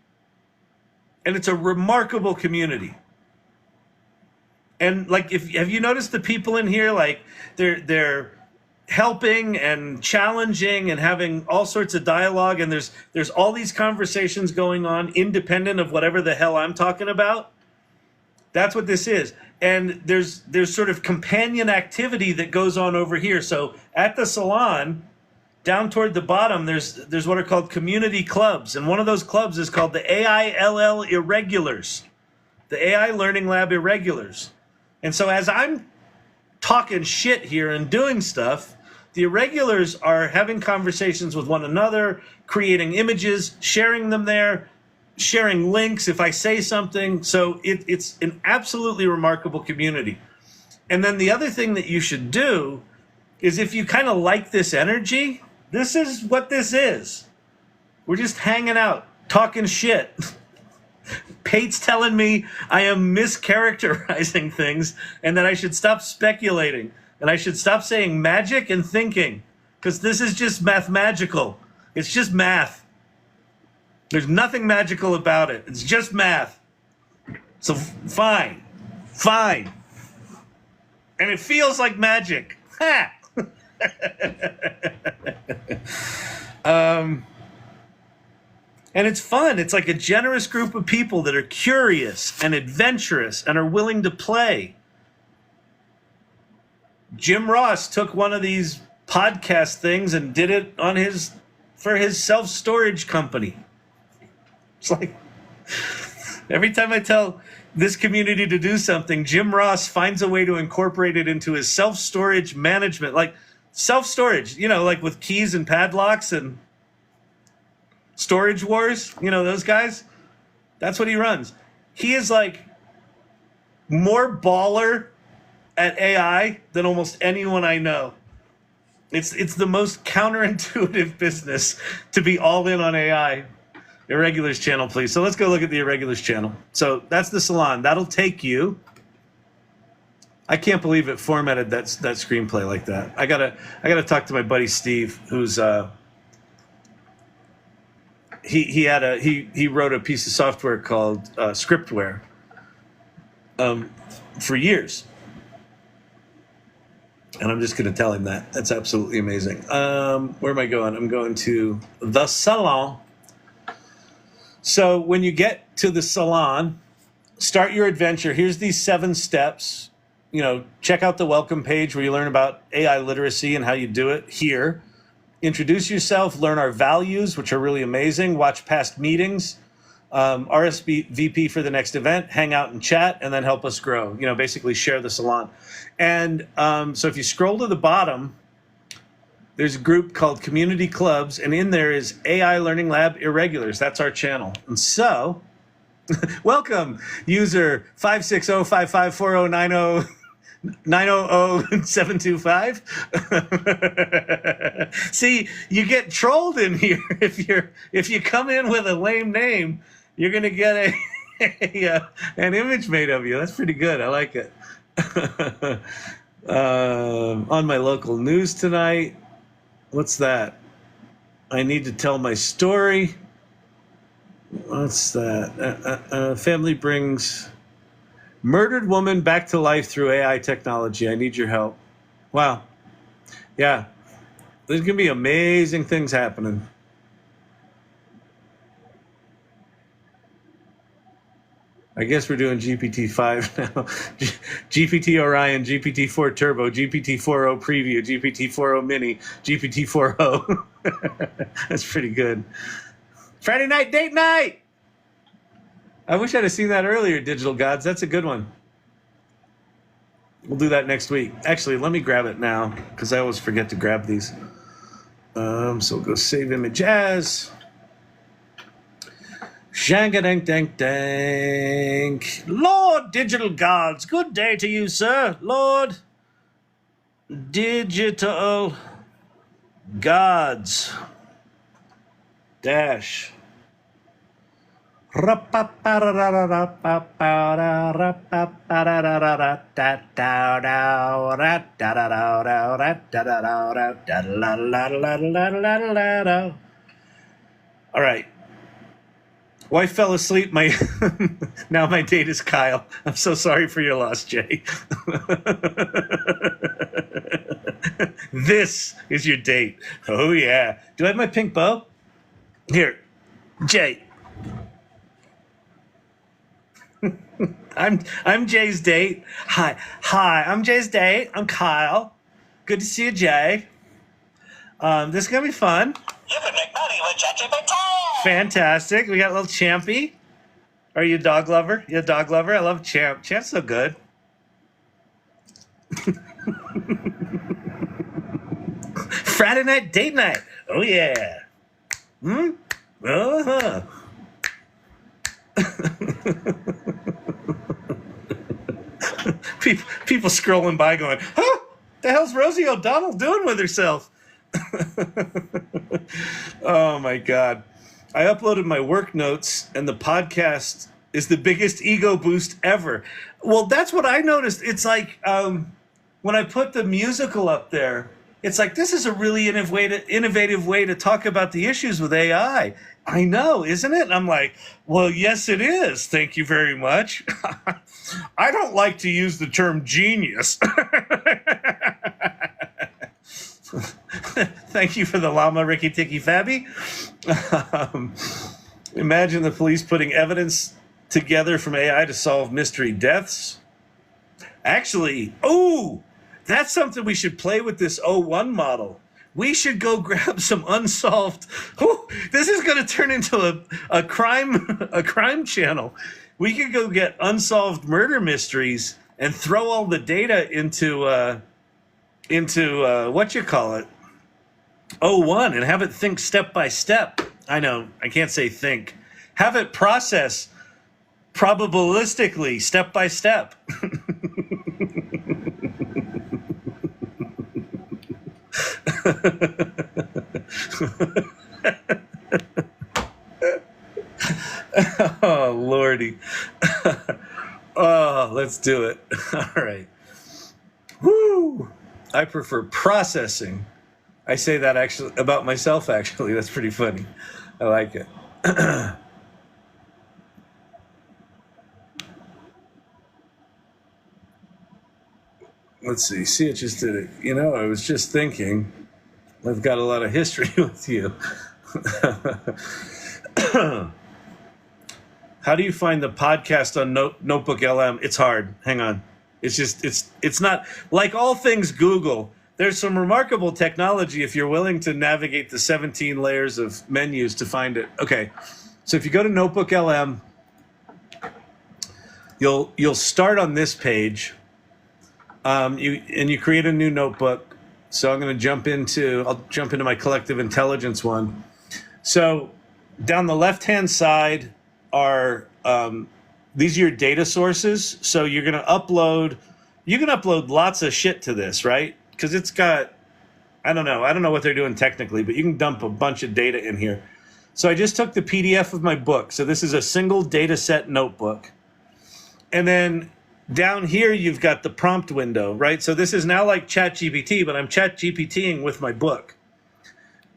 And it's a remarkable community. And like, have you noticed the people in here? Like, they're helping and challenging and having all sorts of dialogue. And there's all these conversations going on, independent of whatever the hell I'm talking about. That's what this is. And there's sort of companion activity that goes on over here. So at the salon, down toward the bottom, there's what are called community clubs. And one of those clubs is called the AILL Irregulars, the AI Learning Lab Irregulars. And so as I'm talking shit here and doing stuff, the irregulars are having conversations with one another, creating images, sharing them there, sharing links if I say something. So it's an absolutely remarkable community. And then the other thing that you should do is, if you kind of like this energy, this is what this is. We're just hanging out, talking shit. Pate's telling me I am mischaracterizing things and that I should stop speculating and I should stop saying magic and thinking, because this is just mathemagical. It's just math. There's nothing magical about it. It's just math. So fine. And it feels like magic. Ha! And it's fun. It's like a generous group of people that are curious and adventurous and are willing to play. Jim Ross took one of these podcast things and did it for his self-storage company. It's like, every time I tell this community to do something, Jim Ross finds a way to incorporate it into his self-storage management. Like self-storage, like with keys and padlocks and Storage Wars, those guys. That's what he runs. He is like more baller at AI than almost anyone I know. It's the most counterintuitive business to be all in on AI. Irregulars channel, please. So let's go look at the Irregulars channel. So that's the salon. That'll take you. I can't believe it formatted that screenplay like that. I gotta talk to my buddy Steve, who's he wrote a piece of software called Scriptware for years. And I'm just going to tell him that. That's absolutely amazing. Where am I going? I'm going to the salon. So when you get to the salon, start your adventure. Here's these 7 steps. Check out the welcome page where you learn about AI literacy and how you do it here. Introduce yourself, learn our values, which are really amazing. Watch past meetings, RSVP for the next event, hang out and chat, and then help us grow. Basically share the salon. And so if you scroll to the bottom, there's a group called Community Clubs, and in there is AI Learning Lab Irregulars. That's our channel. And so, welcome, user 560554090. 900-725. See, you get trolled in here. If you come in with a lame name, you're gonna get an image made of you. That's pretty good. I like it. On my local news tonight, what's that? I need to tell my story. What's that? Family brings murdered woman back to life through AI technology. I need your help. Wow. Yeah. There's going to be amazing things happening. I guess we're doing GPT-5 now. GPT Orion, GPT-4 Turbo, GPT-4o Preview, GPT-4o Mini, GPT-4o. That's pretty good. Friday night date night! I wish I'd have seen that earlier, Digital Gods. That's a good one. We'll do that next week. Actually, let me grab it now, because I always forget to grab these. So we'll go save image as. Shangadink-dink-dink. Lord Digital Gods, good day to you, sir. Lord Digital Gods. Dash. All right. Wife fell asleep. Now my date is Kyle. I'm so sorry for your loss, Jay. This is your date. Oh yeah. Do I have my pink bow? Here, Jay. I'm Jay's date. Hi, I'm Jay's date. I'm Kyle. Good to see you, Jay. This is gonna be fun. You can make money with ChatGPT. Fantastic. We got a little Champy. Are you a dog lover? You a dog lover? I love Champ. Champ's so good. Friday night date night. Oh yeah. Uh-huh. People scrolling by going, huh? The hell's Rosie O'Donnell doing with herself? Oh my God. I uploaded my work notes and the podcast is the biggest ego boost ever. Well, that's what I noticed. It's like when I put the musical up there, it's like, this is a really innovative way to talk about the issues with AI. I know, isn't it? And I'm like, well, yes, it is. Thank you very much. I don't like to use the term genius. Thank you for the llama, Ricky Tikki Fabby. Imagine the police putting evidence together from AI to solve mystery deaths. Actually, that's something we should play with this O1 model. We should go grab some unsolved. This is going to turn into a crime channel. We could go get unsolved murder mysteries and throw all the data into what you call it, O1, and have it think step by step. I know, I can't say think. Have it process probabilistically, step by step. Oh, Lordy. Oh, let's do it. All right. Woo! I prefer processing. I say that actually about myself, actually. That's pretty funny. I like it. Let's see. See, it just did it. You know, I was just thinking, I've got a lot of history with you. How do you find the podcast on Notebook LM? It's hard. Hang on. It's not like all things Google. There's some remarkable technology if you're willing to navigate the 17 layers of menus to find it. Okay. So if you go to Notebook LM, you'll start on this page. You create a new notebook. So I'll jump into my collective intelligence one. So down the left-hand side are these are your data sources. So you can upload lots of shit to this, right? Because it's got, I don't know what they're doing technically, but you can dump a bunch of data in here. So I just took the PDF of my book. So this is a single data set notebook. And then down here, you've got the prompt window, right? So this is now like ChatGPT, but I'm ChatGPTing with my book.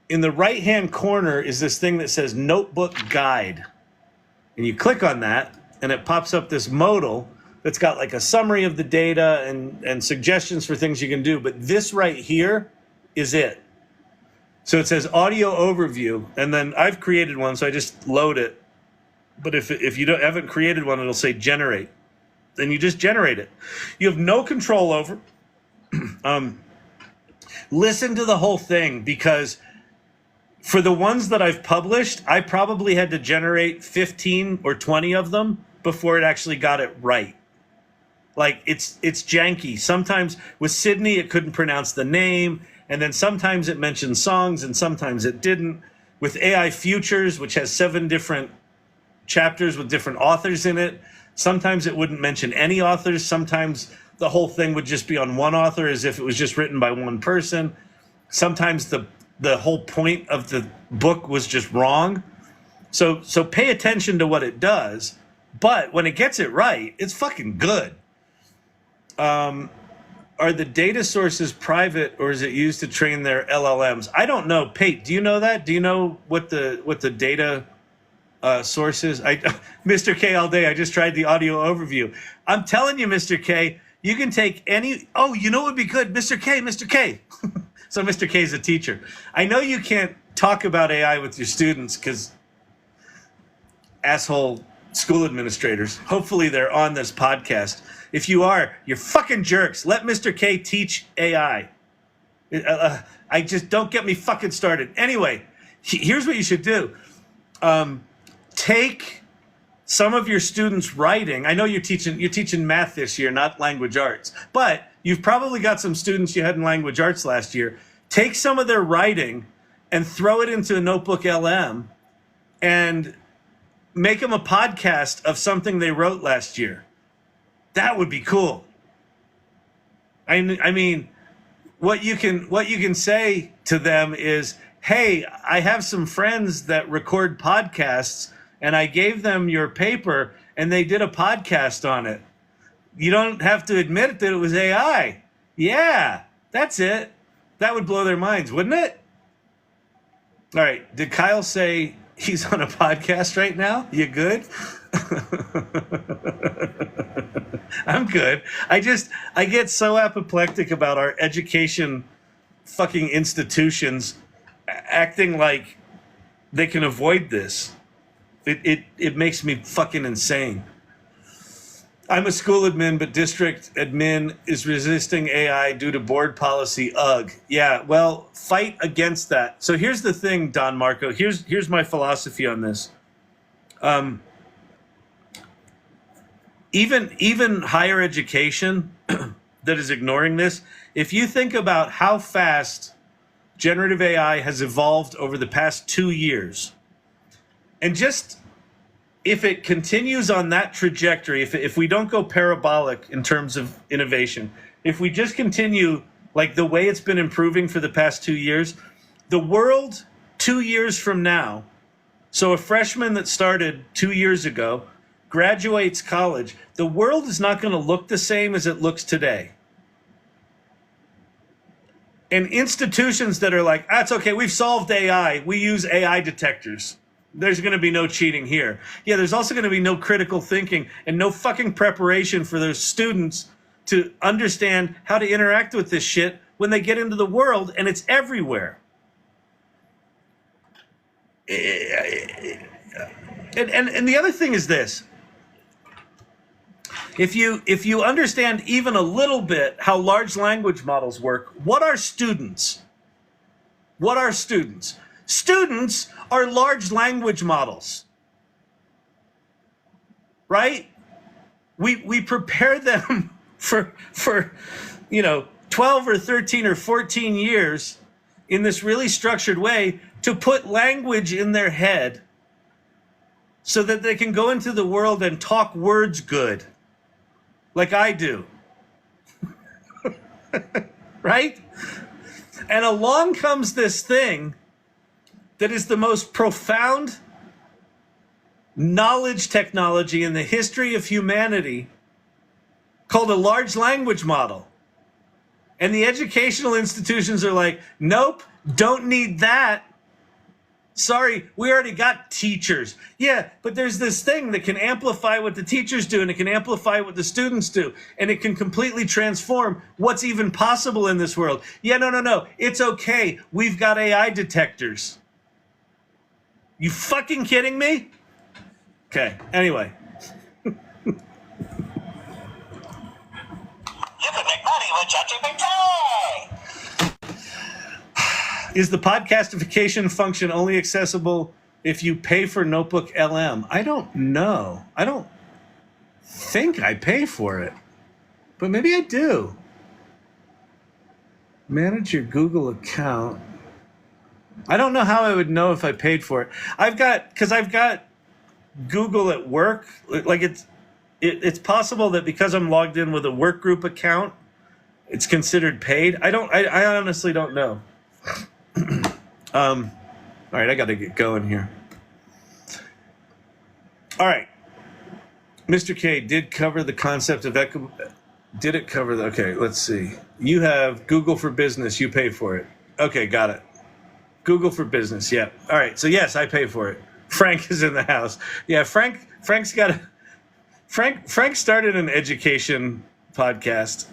In the right-hand corner is this thing that says Notebook Guide. And you click on that, and it pops up this modal that's got like a summary of the data and suggestions for things you can do. But this right here is it. So it says audio overview, and then I've created one, so I just load it. But if you haven't created one, it'll say generate. Then you just generate it. You have no control over. Listen to the whole thing, because for the ones that I've published, I probably had to generate 15 or 20 of them before it actually got it right. Like it's janky. Sometimes with Sydney, it couldn't pronounce the name. And then sometimes it mentioned songs and sometimes it didn't. With AI Futures, which has 7 different chapters with different authors in it. Sometimes it wouldn't mention any authors. Sometimes the whole thing would just be on one author as if it was just written by one person. Sometimes the whole point of the book was just wrong. So pay attention to what it does. But when it gets it right, it's fucking good. Are the data sources private, or is it used to train their LLMs? I don't know. Pate, do you know that? Do you know what the data source is? Mr. K all day. I just tried the audio overview. I'm telling you, Mr. K, you can take any. Oh, you know what would be good, Mr. K, Mr. K. So Mr. K is a teacher. I know you can't talk about AI with your students because asshole school administrators. Hopefully they're on this podcast. If you are, you're fucking jerks. Let Mr. K teach AI. I just don't get me fucking started. Anyway, here's what you should do. Take some of your students' writing. I know you're teaching math this year, not language arts, but you've probably got some students you had in language arts last year. Take some of their writing and throw it into a notebook LM and make them a podcast of something they wrote last year. That would be cool. I mean, what you can say to them is, hey, I have some friends that record podcasts and I gave them your paper and they did a podcast on it. You don't have to admit that it was AI. Yeah, that's it. That would blow their minds, wouldn't it? All right, did Kyle say he's on a podcast right now? You good? I'm good. I get so apoplectic about our education fucking institutions acting like they can avoid this. It makes me fucking insane. I'm a school admin, but district admin is resisting AI due to board policy. Ugh. Yeah, well, fight against that. So here's the thing, Don Marco. Here's my philosophy on this. Even higher education that is ignoring this, if you think about how fast generative AI has evolved over the past 2 years, and just if it continues on that trajectory, if we don't go parabolic in terms of innovation, if we just continue like the way it's been improving for the past 2 years, the world 2 years from now, so a freshman that started 2 years ago, graduates college, the world is not going to look the same as it looks today. And institutions that are like, it's okay, we've solved AI, we use AI detectors. There's going to be no cheating here. Yeah, there's also going to be no critical thinking and no fucking preparation for those students to understand how to interact with this shit when they get into the world and it's everywhere. And the other thing is this. If you understand even a little bit how large language models work, what are students? What are students? Students are large language models, right? We prepare them for 12 or 13 or 14 years in this really structured way to put language in their head so that they can go into the world and talk words good, like I do. Right? And along comes this thing that is the most profound knowledge technology in the history of humanity, called a large language model. And the educational institutions are like, nope, don't need that. Sorry, we already got teachers. Yeah, but there's this thing that can amplify what the teachers do and it can amplify what the students do. And it can completely transform what's even possible in this world. Yeah, no. It's okay. We've got AI detectors. You fucking kidding me? Okay, anyway. You can make money with ChatGPT! Is the podcastification function only accessible if you pay for Notebook LM? I don't know. I don't think I pay for it, but maybe I do. Manage your Google account. I don't know how I would know if I paid for it. I've got Google at work. Like it's possible that because I'm logged in with a work group account, it's considered paid. I honestly don't know. All right, I got to get going here. All right. Mr. K did cover the concept of did it cover the, okay, let's see. You have Google for Business, you pay for it. Okay, got it. Google for Business, yeah. All right, so yes, I pay for it. Frank is in the house. Yeah, Frank's got a, Frank started an education podcast.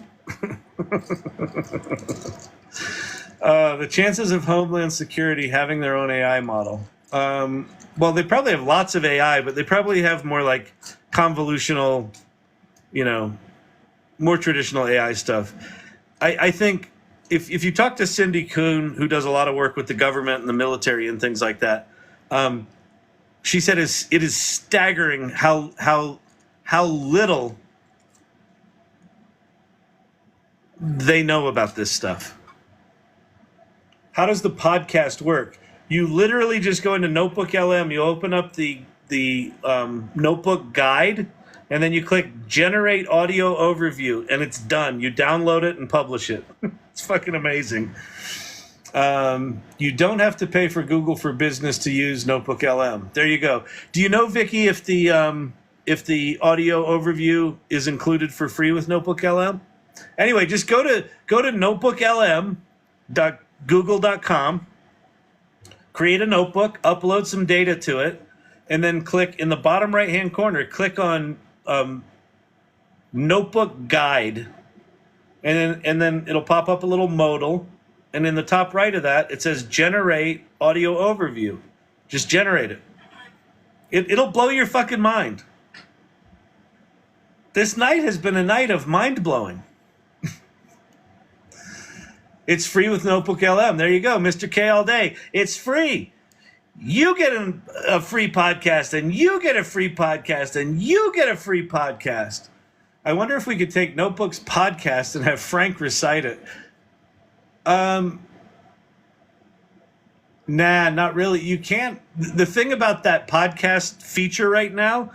The chances of Homeland Security having their own AI model. Well, they probably have lots of AI, but they probably have more like convolutional, more traditional AI stuff. I think if you talk to Cindy Kuhn, who does a lot of work with the government and the military and things like that, she said it is staggering how little they know about this stuff. How does the podcast work? You literally just go into Notebook LM, you open up the Notebook guide, and then you click Generate Audio Overview, and it's done. You download it and publish it. It's fucking amazing. You don't have to pay for Google for Business to use Notebook LM. There you go. Do you know, Vicky, if the audio overview is included for free with Notebook LM? Anyway, just go to notebooklm.google.com, create a notebook, upload some data to it, and then click in the bottom right-hand corner, click on Notebook Guide, and then it'll pop up a little modal, and in the top right of that, it says Generate Audio Overview. Just generate it. It'll blow your fucking mind. This night has been a night of mind-blowing. It's free with Notebook LM. There you go, Mr. K all day. It's free. You get a free podcast, and you get a free podcast, and you get a free podcast. I wonder if we could take Notebook's podcast and have Frank recite it. Nah, not really. You can't. The thing about that podcast feature right now,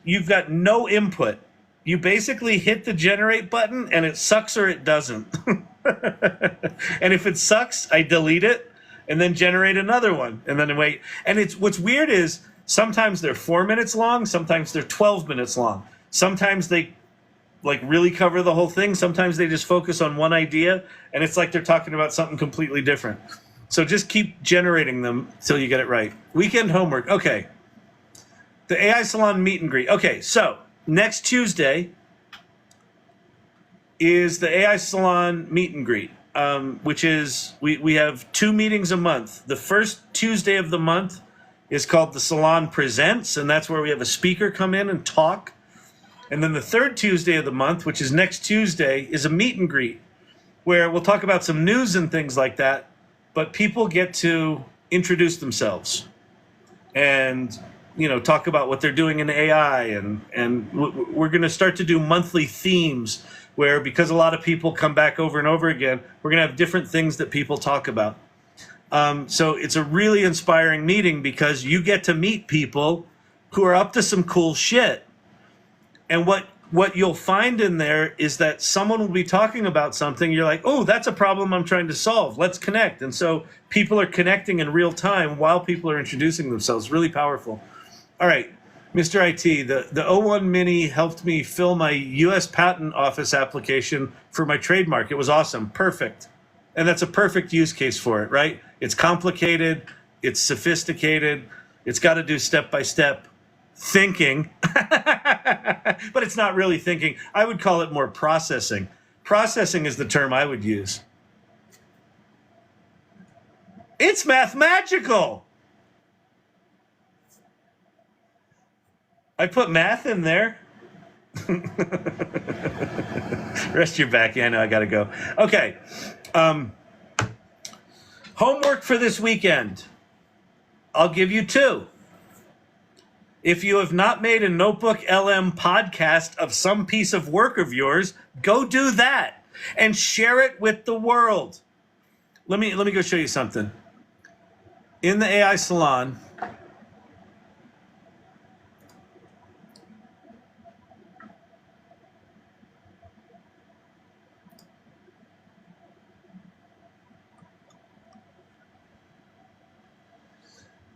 you've got no input. You basically hit the generate button, and it sucks or it doesn't. And if it sucks, I delete it and then generate another one and then wait. And what's weird is sometimes they're 4 minutes long, sometimes they're 12 minutes long. Sometimes they like really cover the whole thing. Sometimes they just focus on one idea, and it's like they're talking about something completely different. So just keep generating them till you get it right. Weekend homework. Okay. The AI Salon meet and greet. Okay, so next Tuesday is the AI Salon meet and greet, which is, we have 2 meetings a month. The first Tuesday of the month is called the Salon Presents, and that's where we have a speaker come in and talk. And then the third Tuesday of the month, which is next Tuesday, is a meet and greet, where we'll talk about some news and things like that, but people get to introduce themselves and talk about what they're doing in AI, and we're going to start to do monthly themes where, because a lot of people come back over and over again, we're going to have different things that people talk about. So it's a really inspiring meeting because you get to meet people who are up to some cool shit. And what you'll find in there is that someone will be talking about something. You're like, oh, that's a problem I'm trying to solve. Let's connect. And so people are connecting in real time while people are introducing themselves. Really powerful. All right, Mr. IT, the 01 Mini helped me fill my U.S. Patent Office application for my trademark. It was awesome. Perfect. And that's a perfect use case for it, right? It's complicated. It's sophisticated. It's got to do step-by-step thinking. But it's not really thinking. I would call it more processing. Processing is the term I would use. It's mathemagical. I put math in there. Rest your back. Yeah, I know I got to go. Okay. Homework for this weekend. I'll give you 2. If you have not made a Notebook LM podcast of some piece of work of yours, go do that and share it with the world. Let me go show you something. In the AI Salon,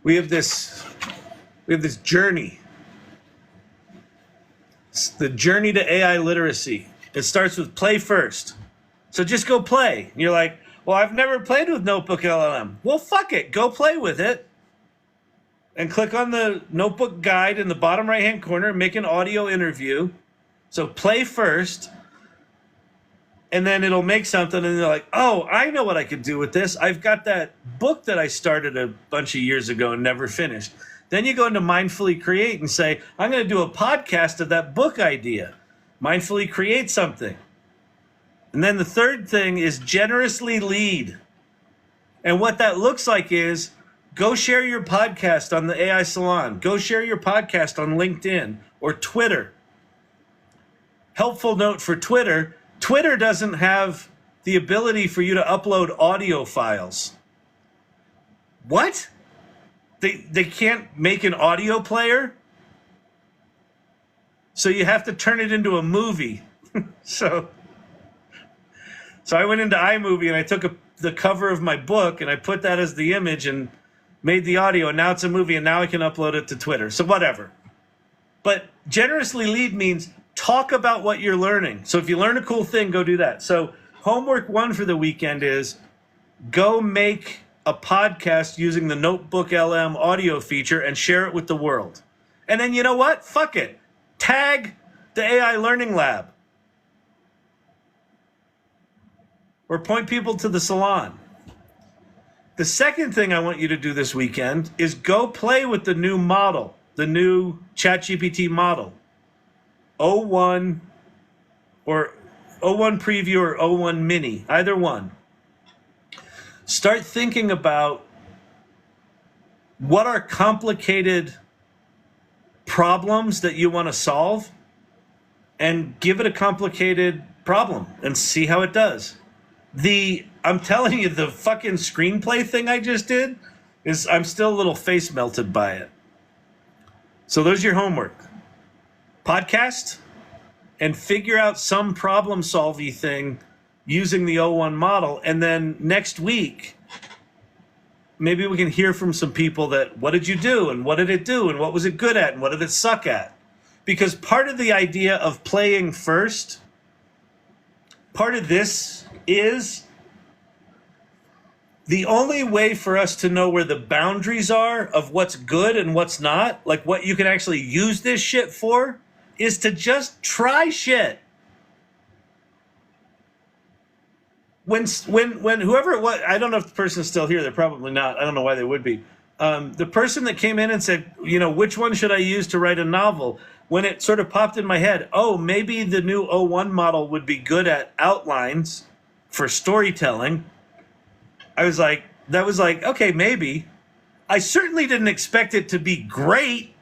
we have this journey. It's the journey to AI literacy. It starts with play first. So just go play. And you're like, well, I've never played with Notebook LLM. Well, fuck it. Go play with it. And click on the notebook guide in the bottom right-hand corner and make an audio interview. So play first. And then it'll make something and they're like, oh, I know what I could do with this. I've got that book that I started a bunch of years ago and never finished. Then you go into Mindfully Create and say, I'm going to do a podcast of that book idea. Mindfully create something. And then the third thing is generously lead. And what that looks like is go share your podcast on the AI Salon. Go share your podcast on LinkedIn or Twitter. Helpful note for Twitter, Twitter doesn't have the ability for you to upload audio files. What? They can't make an audio player? So you have to turn it into a movie. So I went into iMovie and I took the cover of my book and I put that as the image and made the audio, and now it's a movie, and now I can upload it to Twitter. So whatever. But generously lead means talk about what you're learning. So if you learn a cool thing, go do that. So homework 1 for the weekend is go make a podcast using the Notebook LM audio feature and share it with the world. And then you know what? Fuck it. Tag the AI Learning Lab. Or point people to the salon. The second thing I want you to do this weekend is go play with the new model, the new ChatGPT model. 01 or 01 Preview or 01 Mini, either one. Start thinking about what are complicated problems that you want to solve and give it a complicated problem and see how it does. I'm telling you, the fucking screenplay thing I just did is I'm still a little face melted by it. So there's your homework. Podcast and figure out some problem solving thing using the O1 model. And then next week, maybe we can hear from some people that, what did you do? And what did it do? And what was it good at? And what did it suck at? Because part of the idea of playing first, part of this is the only way for us to know where the boundaries are of what's good and what's not, like what you can actually use this shit for, is to just try shit. When whoever it was, I don't know if the person's still here, they're probably not, I don't know why they would be. The person that came in and said, which one should I use to write a novel? When it sort of popped in my head, oh, maybe the new O1 model would be good at outlines for storytelling. That was like, okay, maybe. I certainly didn't expect it to be great.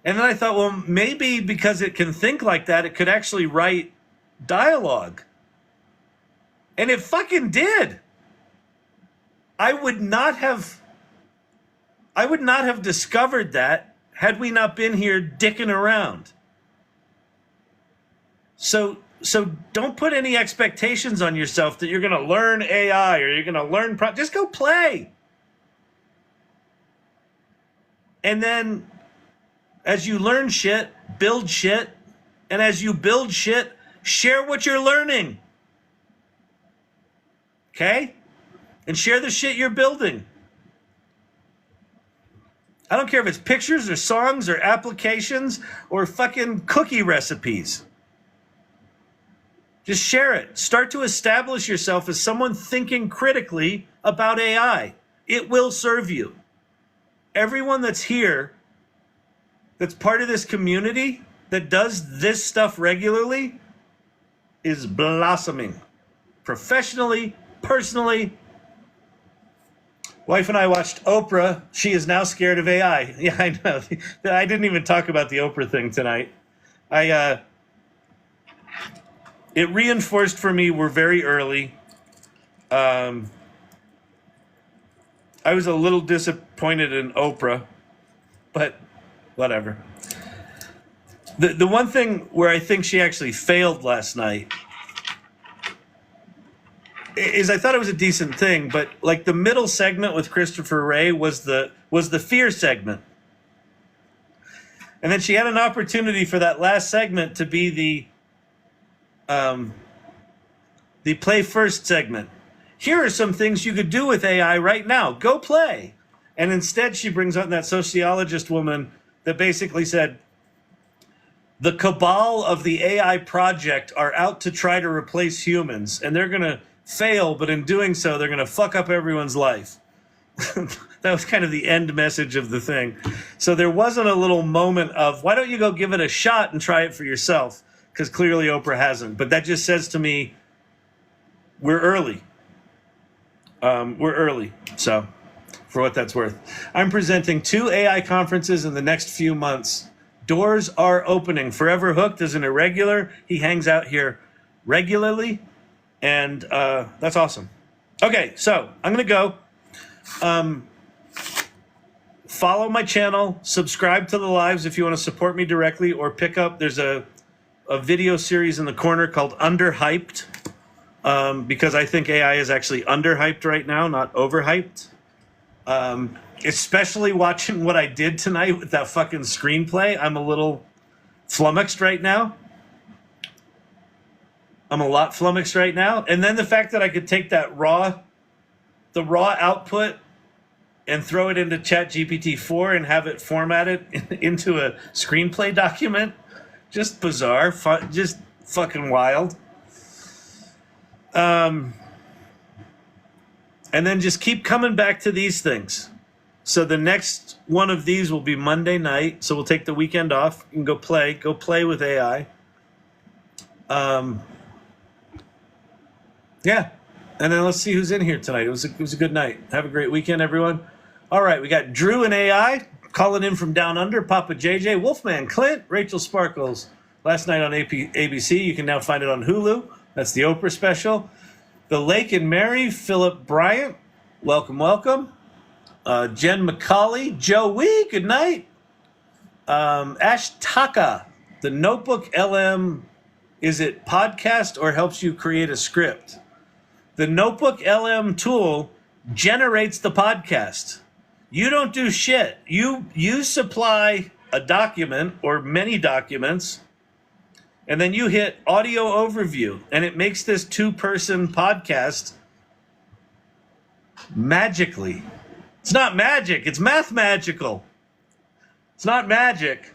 And then I thought, well, maybe because it can think like that, it could actually write dialogue. And it fucking did. I would not have discovered that had we not been here dicking around. So don't put any expectations on yourself that you're going to learn AI or you're going to learn just go play. And then as you learn shit, build shit, and as you build shit, share what you're learning. Okay? And share the shit you're building. I don't care if it's pictures or songs or applications or fucking cookie recipes. Just share it. Start to establish yourself as someone thinking critically about AI. It will serve you. Everyone that's here, that's part of this community, that does this stuff regularly, is blossoming. Professionally, personally. Wife and I watched Oprah. She is now scared of AI. Yeah, I know. I didn't even talk about the Oprah thing tonight. It reinforced for me we're very early. I was a little disappointed in Oprah, but whatever. The one thing where I think she actually failed last night is I thought it was a decent thing, but like the middle segment with Christopher Ray was the fear segment. And then she had an opportunity for that last segment to be the play first segment. Here are some things you could do with AI right now. Go play. And instead she brings on that sociologist woman that basically said, the cabal of the AI project are out to try to replace humans, and they're going to fail, but in doing so, they're going to fuck up everyone's life. That was kind of the end message of the thing. So there wasn't a little moment of, why don't you go give it a shot and try it for yourself? Because clearly Oprah hasn't. But that just says to me, we're early. We're early. So for what that's worth. I'm presenting 2 AI conferences in the next few months. Doors are opening. Forever Hooked is an irregular. He hangs out here regularly. And that's awesome. Okay, so I'm going to go. Follow my channel. Subscribe to the lives if you want to support me directly, or pick up. There's a video series in the corner called Underhyped, because I think AI is actually underhyped right now, not overhyped. Especially watching what I did tonight with that fucking screenplay. I'm a little flummoxed right now. I'm a lot flummoxed right now. And then the fact that I could take the raw output and throw it into ChatGPT 4 and have it formatted into a screenplay document. Just bizarre, just fucking wild. And then just keep coming back to these things. So the next one of these will be Monday night. So we'll take the weekend off and go play with AI. Yeah. And then let's see who's in here tonight. It was a good night. Have a great weekend, everyone. All right. We got Drew and AI calling in from down under. Papa JJ, Wolfman Clint, Rachel Sparkles. Last night on ABC. You can now find it on Hulu. That's the Oprah special. The Lake and Mary, Philip Bryant. Welcome, welcome. Jen McCauley, Joey, good night. Ash Taka, the Notebook LM, is it podcast or helps you create a script? The Notebook LM tool generates the podcast. You don't do shit. You supply a document or many documents, and then you hit audio overview, and it makes this 2-person podcast magically. It's not magic. It's mathemagical. It's not magic.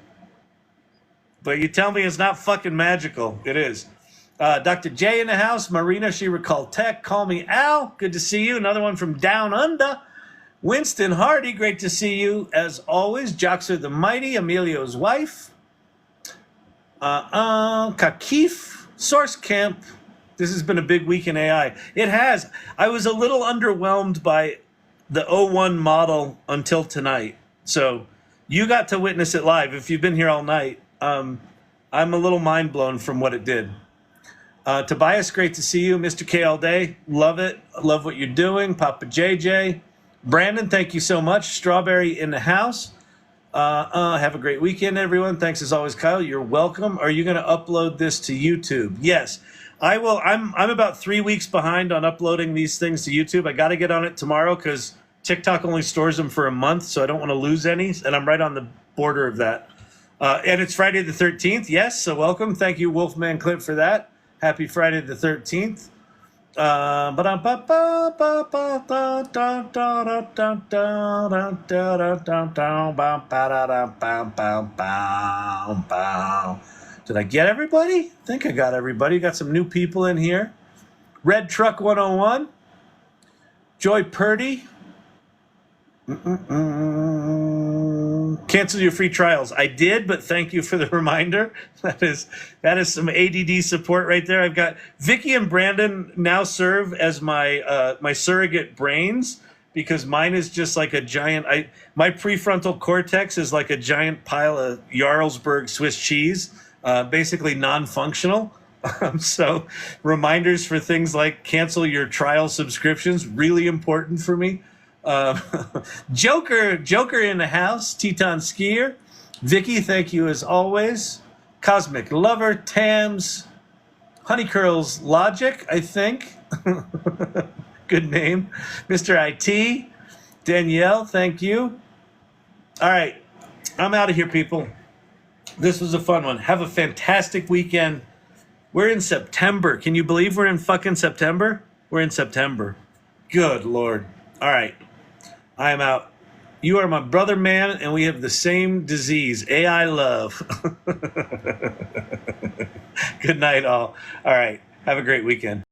But you tell me it's not fucking magical. It is. Dr. J in the house. Marina, she recalled tech. Call me Al. Good to see you. Another one from down under. Winston Hardy. Great to see you. As always, Joxer the Mighty. Emilio's wife. Kakif. Source Camp. This has been a big week in AI. It has. I was a little underwhelmed by the O1 model until tonight. So you got to witness it live. If you've been here all night, I'm a little mind blown from what it did. Tobias, great to see you. Mr. K all day. Love it. Love what you're doing. Papa JJ. Brandon, thank you so much. Strawberry in the house. Have a great weekend, everyone. Thanks as always, Kyle. You're welcome. Are you going to upload this to YouTube? Yes, I will. I'm about 3 weeks behind on uploading these things to YouTube. I got to get on it tomorrow because TikTok only stores them for a month, so I don't want to lose any. And I'm right on the border of that. And it's Friday the 13th. Yes, so welcome. Thank you, Wolfman Clint, for that. Happy Friday the 13th. Did I get everybody? I think I got everybody. Got some new people in here. Red Truck 101. Joy Purdy. Cancel your free trials. I did, but thank you for the reminder. That is some ADD support right there. I've got Vicky and Brandon now serve as my my surrogate brains because mine is just like a giant. My prefrontal cortex is like a giant pile of Jarlsberg Swiss cheese, basically non-functional. So reminders for things like cancel your trial subscriptions, really important for me. Joker in the house, Teton Skier, Vicky, thank you as always. Cosmic Lover, Tams, Honey Curls Logic, I think. Good name. Mr. IT. Danielle, thank you. All right. I'm out of here, people. This was a fun one. Have a fantastic weekend. We're in September. Can you believe we're in fucking September? We're in September. Good Lord. All right. I am out. You are my brother, man, and we have the same disease, AI love. Good night, all. All right. Have a great weekend.